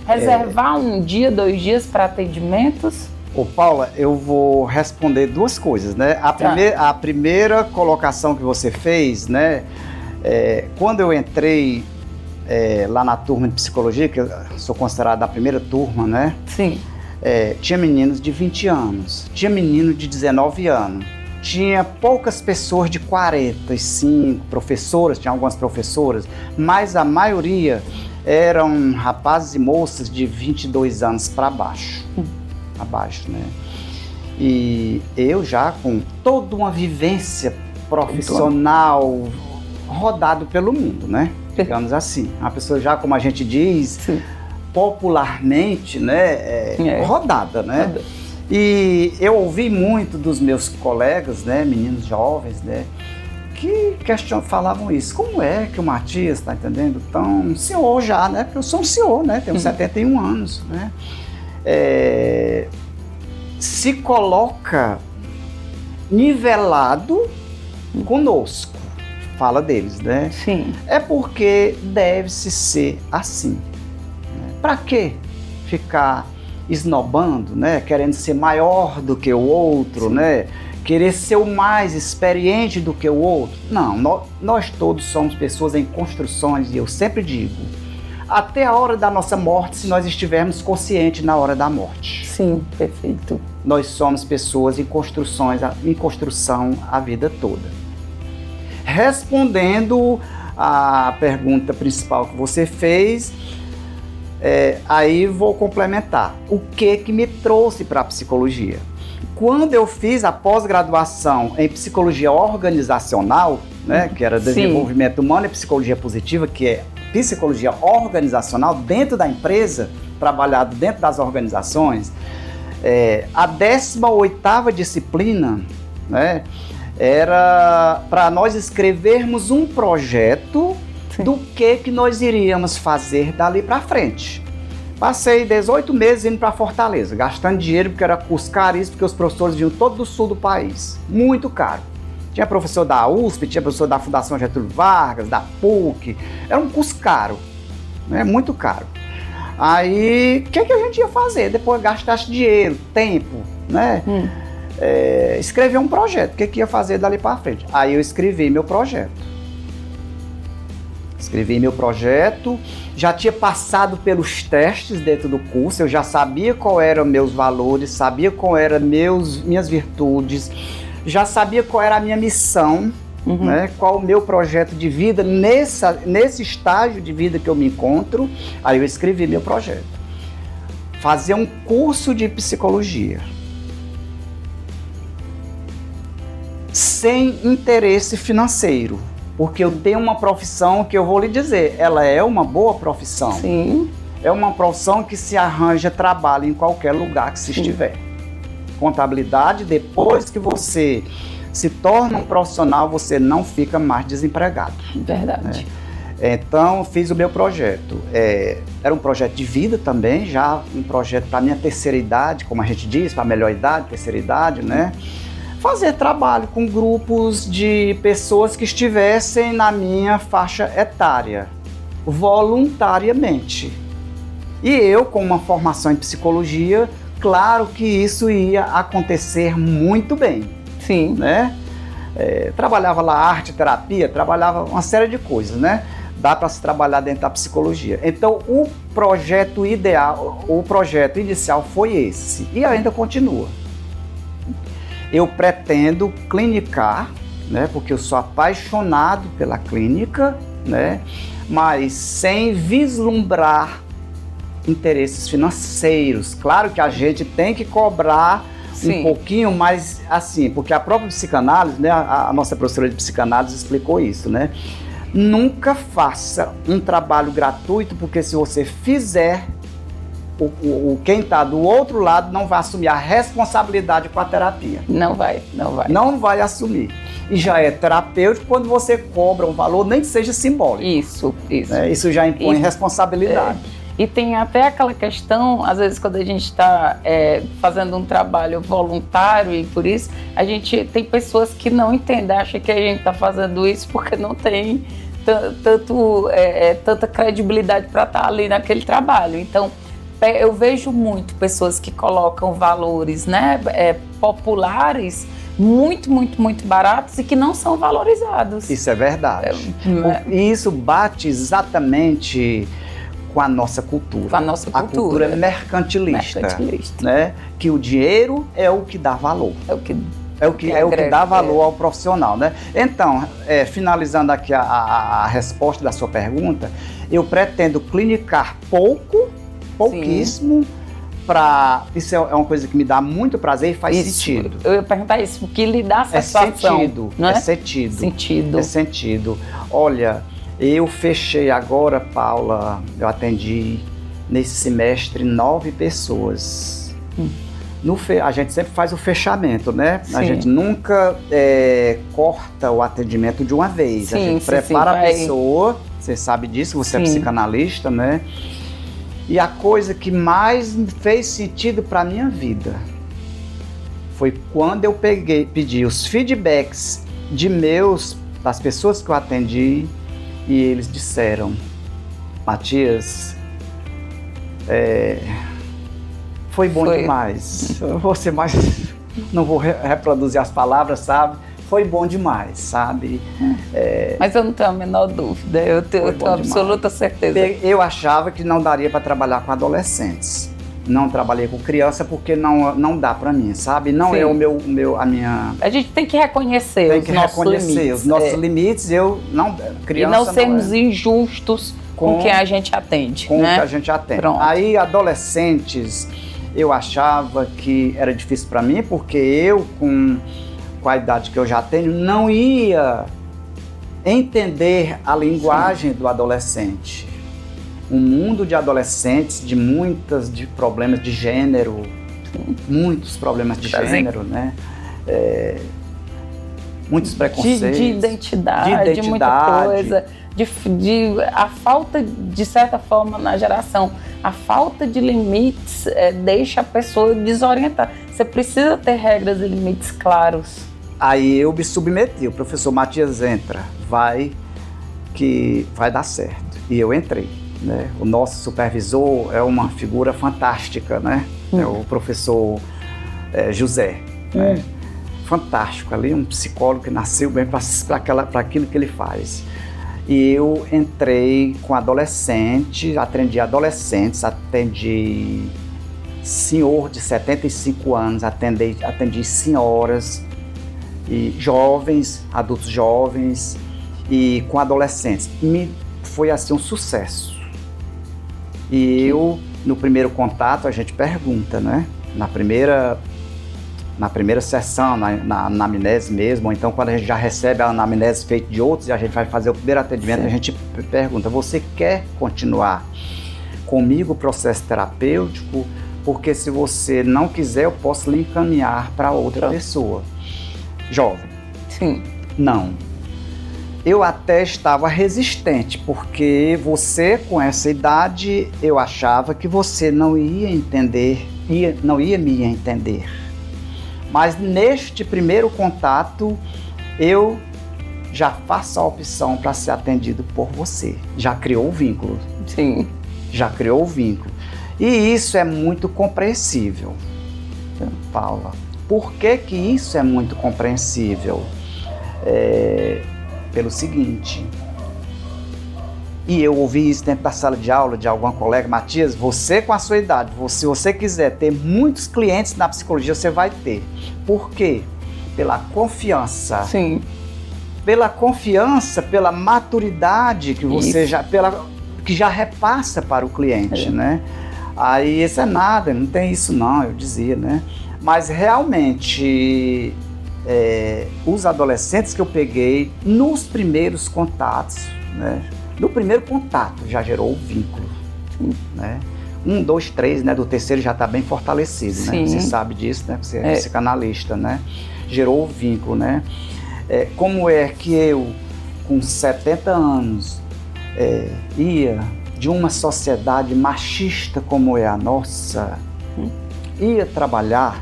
Reservar um dia, 2 dias para atendimentos? Ô Paula, eu vou responder 2 coisas, né? A primeira colocação que você fez, né? Quando eu entrei lá na turma de psicologia, que eu sou considerado da primeira turma, né? Sim. Tinha meninos de 20 anos, tinha menino de 19 anos, tinha poucas pessoas de 45, professoras, tinha algumas professoras, mas a maioria eram rapazes e moças de 22 anos para baixo. Abaixo, né? E eu já com toda uma vivência profissional, rodado pelo mundo, né? Digamos assim. Uma pessoa já, como a gente diz, sim, popularmente, né? Rodada, né? E eu ouvi muito dos meus colegas, né? Meninos jovens, né? Que falavam isso. Como é que o Matias, tá entendendo? Tão um senhor já, né? Porque eu sou um senhor, né? Tenho 71 anos, né? Se coloca nivelado conosco, fala deles, né? Sim. É porque deve-se ser assim. Né? Para que ficar esnobando, né? Querendo ser maior do que o outro, sim, né? Querer ser o mais experiente do que o outro? Não, nós todos somos pessoas em construções e eu sempre digo, até a hora da nossa morte, se nós estivermos conscientes na hora da morte. Sim, perfeito. Nós somos pessoas em construção a vida toda. Respondendo à pergunta principal que você fez, aí vou complementar. O que me trouxe para a psicologia? Quando eu fiz a pós-graduação em psicologia organizacional, né, que era desenvolvimento humano e psicologia positiva, que é psicologia organizacional dentro da empresa, trabalhado dentro das organizações, a 18ª disciplina, né, era para nós escrevermos um projeto do que nós iríamos fazer dali para frente. Passei 18 meses indo para Fortaleza, gastando dinheiro porque era curso caríssimo, porque os professores vinham todo do sul do país, muito caro. Tinha professor da USP, tinha professor da Fundação Getúlio Vargas, da PUC, era um curso caro, né? Muito caro. Aí, o que a gente ia fazer? Depois gastasse dinheiro, tempo, né? Escrever um projeto, o que ia fazer dali para frente? Aí eu escrevi meu projeto. Já tinha passado pelos testes dentro do curso, eu já sabia qual eram meus valores, sabia qual eram minhas virtudes, já sabia qual era a minha missão, né? Qual o meu projeto de vida nesse estágio de vida que eu me encontro. Aí eu escrevi meu projeto. Fazer um curso de psicologia. Sem interesse financeiro. Porque eu tenho uma profissão que eu vou lhe dizer, ela é uma boa profissão. Sim. É uma profissão que se arranja trabalho em qualquer lugar que se estiver. Contabilidade, depois que você se torna um profissional, você não fica mais desempregado. Verdade. Né? Então, fiz o meu projeto. Era um projeto de vida também, já um projeto para a minha terceira idade, como a gente diz, para a melhor idade, terceira idade, né? Fazer trabalho com grupos de pessoas que estivessem na minha faixa etária, voluntariamente. E eu, com uma formação em psicologia, claro que isso ia acontecer muito bem. Sim. Né? Trabalhava lá arte, terapia, trabalhava uma série de coisas, né? Dá para se trabalhar dentro da psicologia. Então, o projeto inicial foi esse, e ainda continua. Eu pretendo clinicar, né, porque eu sou apaixonado pela clínica, né, mas sem vislumbrar interesses financeiros. Claro que a gente tem que cobrar um pouquinho mais assim, porque a própria psicanálise, né, a nossa professora de psicanálise explicou isso, né? Nunca faça um trabalho gratuito, porque se você fizer, quem está do outro lado não vai assumir a responsabilidade com a terapia. Não vai assumir. E já é terapêutico quando você cobra um valor, nem que seja simbólico. Isso. Né? Isso já impõe responsabilidade. E tem até aquela questão, às vezes quando a gente está fazendo um trabalho voluntário, e por isso a gente tem pessoas que não entendem, acham que a gente está fazendo isso porque não tem tanta credibilidade para estar ali naquele trabalho. Então, eu vejo muito pessoas que colocam valores, né, populares muito baratos e que não são valorizados. Isso é verdade. E isso bate exatamente com a nossa cultura. A cultura é mercantilista. Né? Que o dinheiro é o que dá valor. É o que dá valor ao profissional, né? Então, finalizando aqui a resposta da sua pergunta, eu pretendo clinicar pouquíssimo, isso é uma coisa que me dá muito prazer e faz sentido. Eu ia perguntar isso, porque lhe dá satisfação. É sentido. Olha, eu fechei agora, Paula, eu atendi nesse semestre 9 pessoas. A gente sempre faz o fechamento, né? A gente nunca corta o atendimento de uma vez. A gente prepara a pessoa, você sabe disso, você é psicanalista, né? E a coisa que mais fez sentido para a minha vida foi quando eu pedi os feedbacks das pessoas que eu atendi, e eles disseram: Matias, foi bom demais. Não vou reproduzir as palavras, sabe? foi bom demais, sabe? Mas eu não tenho a menor dúvida, eu tenho absoluta certeza. Eu achava que não daria para trabalhar com adolescentes. Não trabalhei com criança porque não dá para mim, sabe? Não Sim. é a minha... A gente tem que reconhecer os nossos limites. E não sermos injustos com quem a gente atende. Com né? o que a gente atende. Pronto. Aí, adolescentes, eu achava que era difícil para mim, porque eu, com a idade que eu já tenho, não ia entender a linguagem do adolescente. Um mundo de adolescentes, de problemas de gênero, muitos problemas de gênero, né? Muitos preconceitos. De identidade, muita coisa. A falta, de certa forma, na geração, a falta de limites deixa a pessoa desorientada. Você precisa ter regras e limites claros. Aí eu me submeti, o professor Matias entra, vai dar certo. E eu entrei. Né? O nosso supervisor é uma figura fantástica, né? É o professor José. Né? Fantástico, ali um psicólogo que nasceu bem para aquilo que ele faz. E eu entrei com adolescentes, atendi senhor de 75 anos, atendi senhoras, e jovens, adultos jovens e com adolescentes. Foi assim um sucesso. E eu, no primeiro contato, a gente pergunta, né? Na primeira sessão, na anamnese mesmo, ou então quando a gente já recebe a anamnese feita de outros e a gente vai fazer o primeiro atendimento, Sim. A gente pergunta, você quer continuar comigo o processo terapêutico? Porque se você não quiser, eu posso lhe encaminhar para outra pessoa. Jovem. Sim. Não. Eu até estava resistente, porque você, com essa idade, eu achava que você não ia entender, não ia me entender. Mas neste primeiro contato, eu já faço a opção para ser atendido por você. Já criou o vínculo. Sim. Já criou o vínculo. E isso é muito compreensível, Paula. Por que que isso é muito compreensível? Pelo seguinte, e eu ouvi isso dentro da sala de aula de alguma colega, Matias, você com a sua idade, se você quiser ter muitos clientes na psicologia, você vai ter. Por quê? Pela confiança. Sim. Pela confiança, pela maturidade que você que já repassa para o cliente, né? Aí isso é nada, não tem isso não, eu dizia, né? Mas realmente, os adolescentes que eu peguei nos primeiros contatos, né? No primeiro contato já gerou o vínculo, né? 1, 2, 3, né? Do terceiro já está bem fortalecido, né? Você sabe disso, né? Você é psicanalista, né? Gerou o vínculo, né? Como é que eu, com 70 anos, ia de uma sociedade machista como é a nossa, ia trabalhar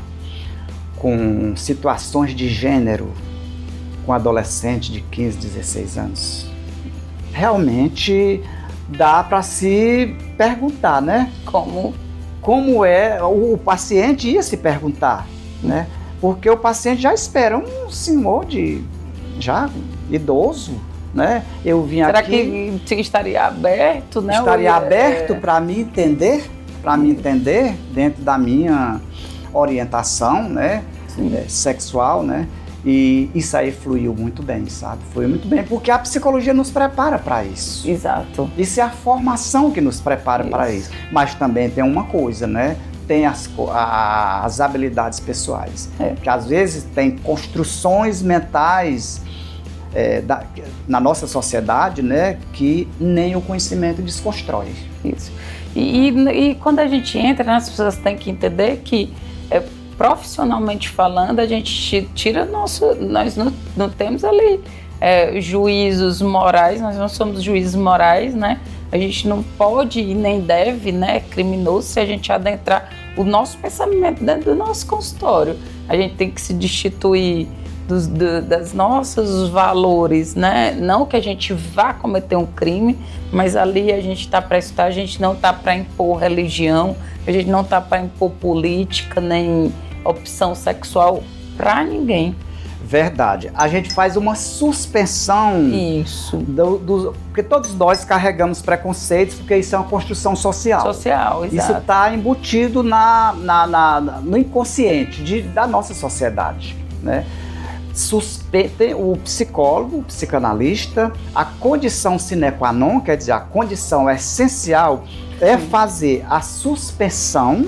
com situações de gênero com adolescente de 15, 16 anos. Realmente dá para se perguntar, né? Como é, o paciente ia se perguntar, né? Porque o paciente já espera um senhor já idoso, né? Eu vim Será aqui... que estaria aberto, né? Estaria aberto para me entender, dentro da minha orientação, né? Sexual, né? E isso aí fluiu muito bem, sabe? Fluiu muito bem, porque a psicologia nos prepara para isso. Exato. Isso é a formação que nos prepara para isso. Mas também tem uma coisa, né? Tem as habilidades pessoais. Que às vezes tem construções mentais na nossa sociedade, né? Que nem o conhecimento desconstrói. Isso. E quando a gente entra, né, as pessoas têm que entender que profissionalmente falando, a gente tira nós não temos ali juízos morais, nós não somos juízes morais, né? A gente não pode e nem deve, né, criminoso, se a gente adentrar o nosso pensamento dentro do nosso consultório. A gente tem que se destituir das nossos valores, né? Não que a gente vá cometer um crime, mas ali a gente está para estudar, a gente não está para impor religião, a gente não está para impor política, nem opção sexual para ninguém. Verdade. A gente faz uma suspensão. Isso. Porque todos nós carregamos preconceitos, porque isso é uma construção social. Social, exato. Isso está embutido no inconsciente da nossa sociedade, né? O psicólogo, o psicanalista, a condição sine qua non, quer dizer, a condição essencial é fazer a suspensão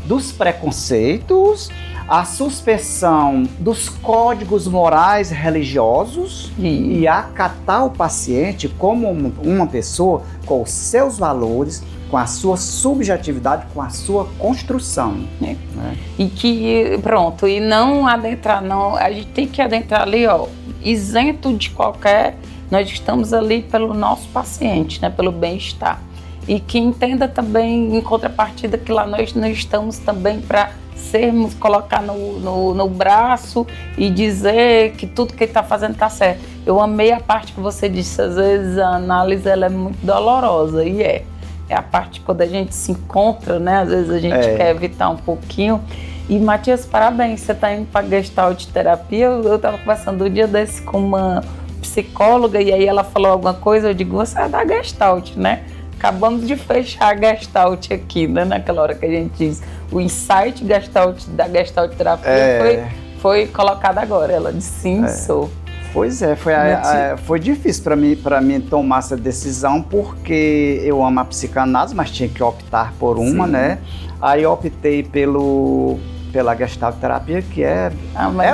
dos preconceitos, a suspensão dos códigos morais religiosos e acatar o paciente como uma pessoa com os seus valores, com a sua subjetividade, com a sua construção. Né? E que, pronto, e não adentrar, não, a gente tem que adentrar ali, ó, isento de qualquer, nós estamos ali pelo nosso paciente, né, pelo bem-estar. E que entenda também, em contrapartida, que lá nós não estamos também para colocar no braço e dizer que tudo que ele está fazendo está certo. Eu amei a parte que você disse, às vezes a análise ela é muito dolorosa, e é a parte quando a gente se encontra, né? Às vezes a gente quer evitar um pouquinho. E, Matias, parabéns, você está indo para Gestalt terapia. Eu estava conversando um dia desse com uma psicóloga e aí ela falou alguma coisa, eu digo, você é da Gestalt, né? Acabamos de fechar a Gestalt aqui, né? Naquela hora que a gente diz, o insight Gestalt da Gestalt terapia foi colocado agora. Ela disse, sim, sou. Pois é, foi difícil para mim tomar essa decisão, porque eu amo a psicanálise, mas tinha que optar por uma, né? Aí eu optei pela Gestalt terapia, que ela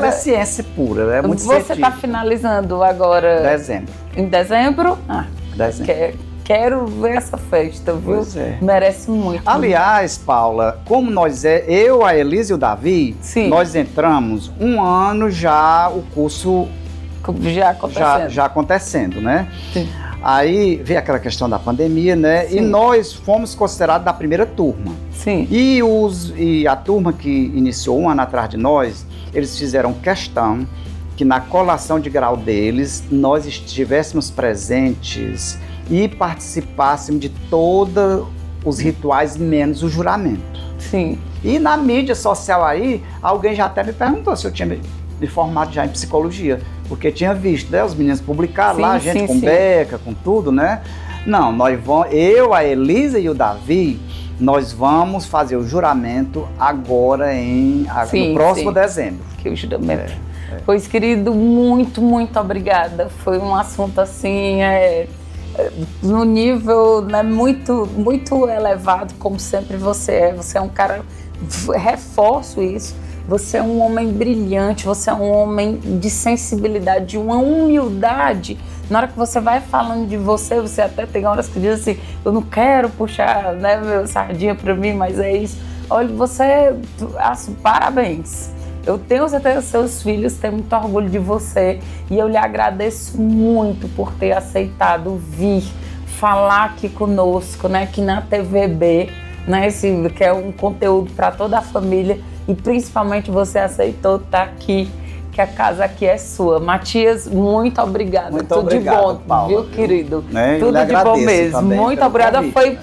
é ciência pura, é muito científica. Você está finalizando agora? Dezembro. Em dezembro? Dezembro. Quero ver essa festa, viu? Pois é. Merece muito. Aliás, Paula, como eu, a Elisa e o Davi, nós entramos um ano já o curso já acontecendo, né? Sim. Aí veio aquela questão da pandemia, né? Sim. E nós fomos considerados da primeira turma. Sim. E a turma que iniciou um ano atrás de nós, eles fizeram questão que na colação de grau deles, nós estivéssemos presentes e participássemos de todos os rituais, menos o juramento. Sim. E na mídia social aí, alguém já até me perguntou se eu tinha me formado já em psicologia, porque tinha visto, né, os meninos publicaram lá, a gente com beca, com tudo, né? Não, eu, a Elisa e o Davi, nós vamos fazer o juramento agora no próximo dezembro. Que o juramento. Pois, querido, muito, muito obrigada. Foi um assunto assim, no nível, né, muito, muito elevado, como sempre você é. Você é um cara, reforço isso, você é um homem brilhante, você é um homem de sensibilidade, de uma humildade. Na hora que você vai falando de você até tem horas que diz assim, eu não quero puxar, né, meu sardinha pra mim, mas é isso. Olha, parabéns. Eu tenho certeza que seus filhos têm muito orgulho de você e eu lhe agradeço muito por ter aceitado vir falar aqui conosco, né, aqui na TVB, né, que é um conteúdo para toda a família, e principalmente você aceitou estar aqui, que a casa aqui é sua. Matias, muito obrigada. Muito tudo obrigado, de bom, Paula, viu, querido? Né? Tudo de bom mesmo. Muito obrigada, convite, foi né?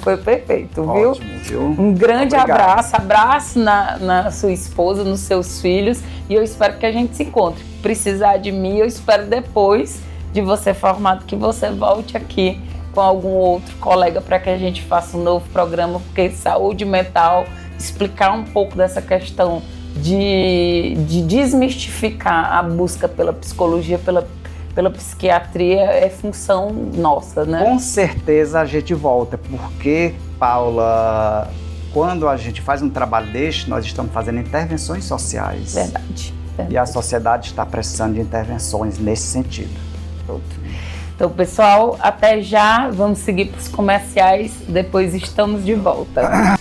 Foi perfeito, viu? Ótimo, viu? Um grande Obrigado. abraço na sua esposa, nos seus filhos, e eu espero que a gente se encontre. Precisar de mim, eu espero depois de você formado que você volte aqui com algum outro colega para que a gente faça um novo programa, porque saúde mental, explicar um pouco dessa questão de desmistificar a busca pela psicologia, pela psiquiatria, é função nossa, né? Com certeza a gente volta, porque, Paula, quando a gente faz um trabalho deste, nós estamos fazendo intervenções sociais. Verdade. E a sociedade está precisando de intervenções nesse sentido. Então, pessoal, até já. Vamos seguir para os comerciais, depois estamos de volta.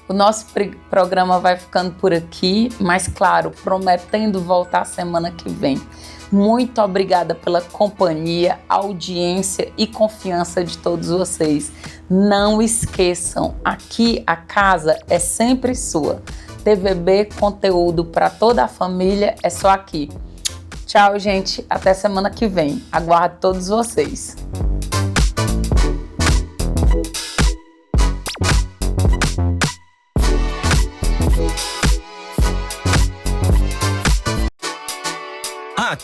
O nosso programa vai ficando por aqui, mas, claro, prometendo voltar semana que vem. Muito obrigada pela companhia, audiência e confiança de todos vocês. Não esqueçam, aqui a casa é sempre sua. TVB, conteúdo para toda a família, é só aqui. Tchau, gente. Até semana que vem. Aguardo todos vocês.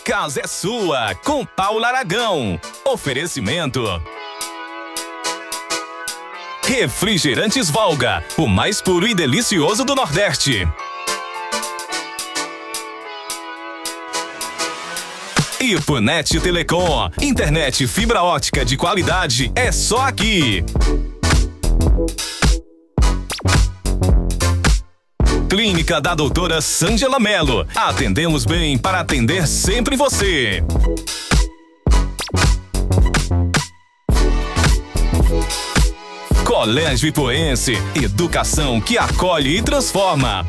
casa é sua, com Paula Aragão. Oferecimento. Refrigerantes Volga, o mais puro e delicioso do Nordeste. E Punet Telecom, internet fibra ótica de qualidade é só aqui. Clínica da doutora Sângela Mello. Atendemos bem para atender sempre você. Colégio Ipoense, educação que acolhe e transforma.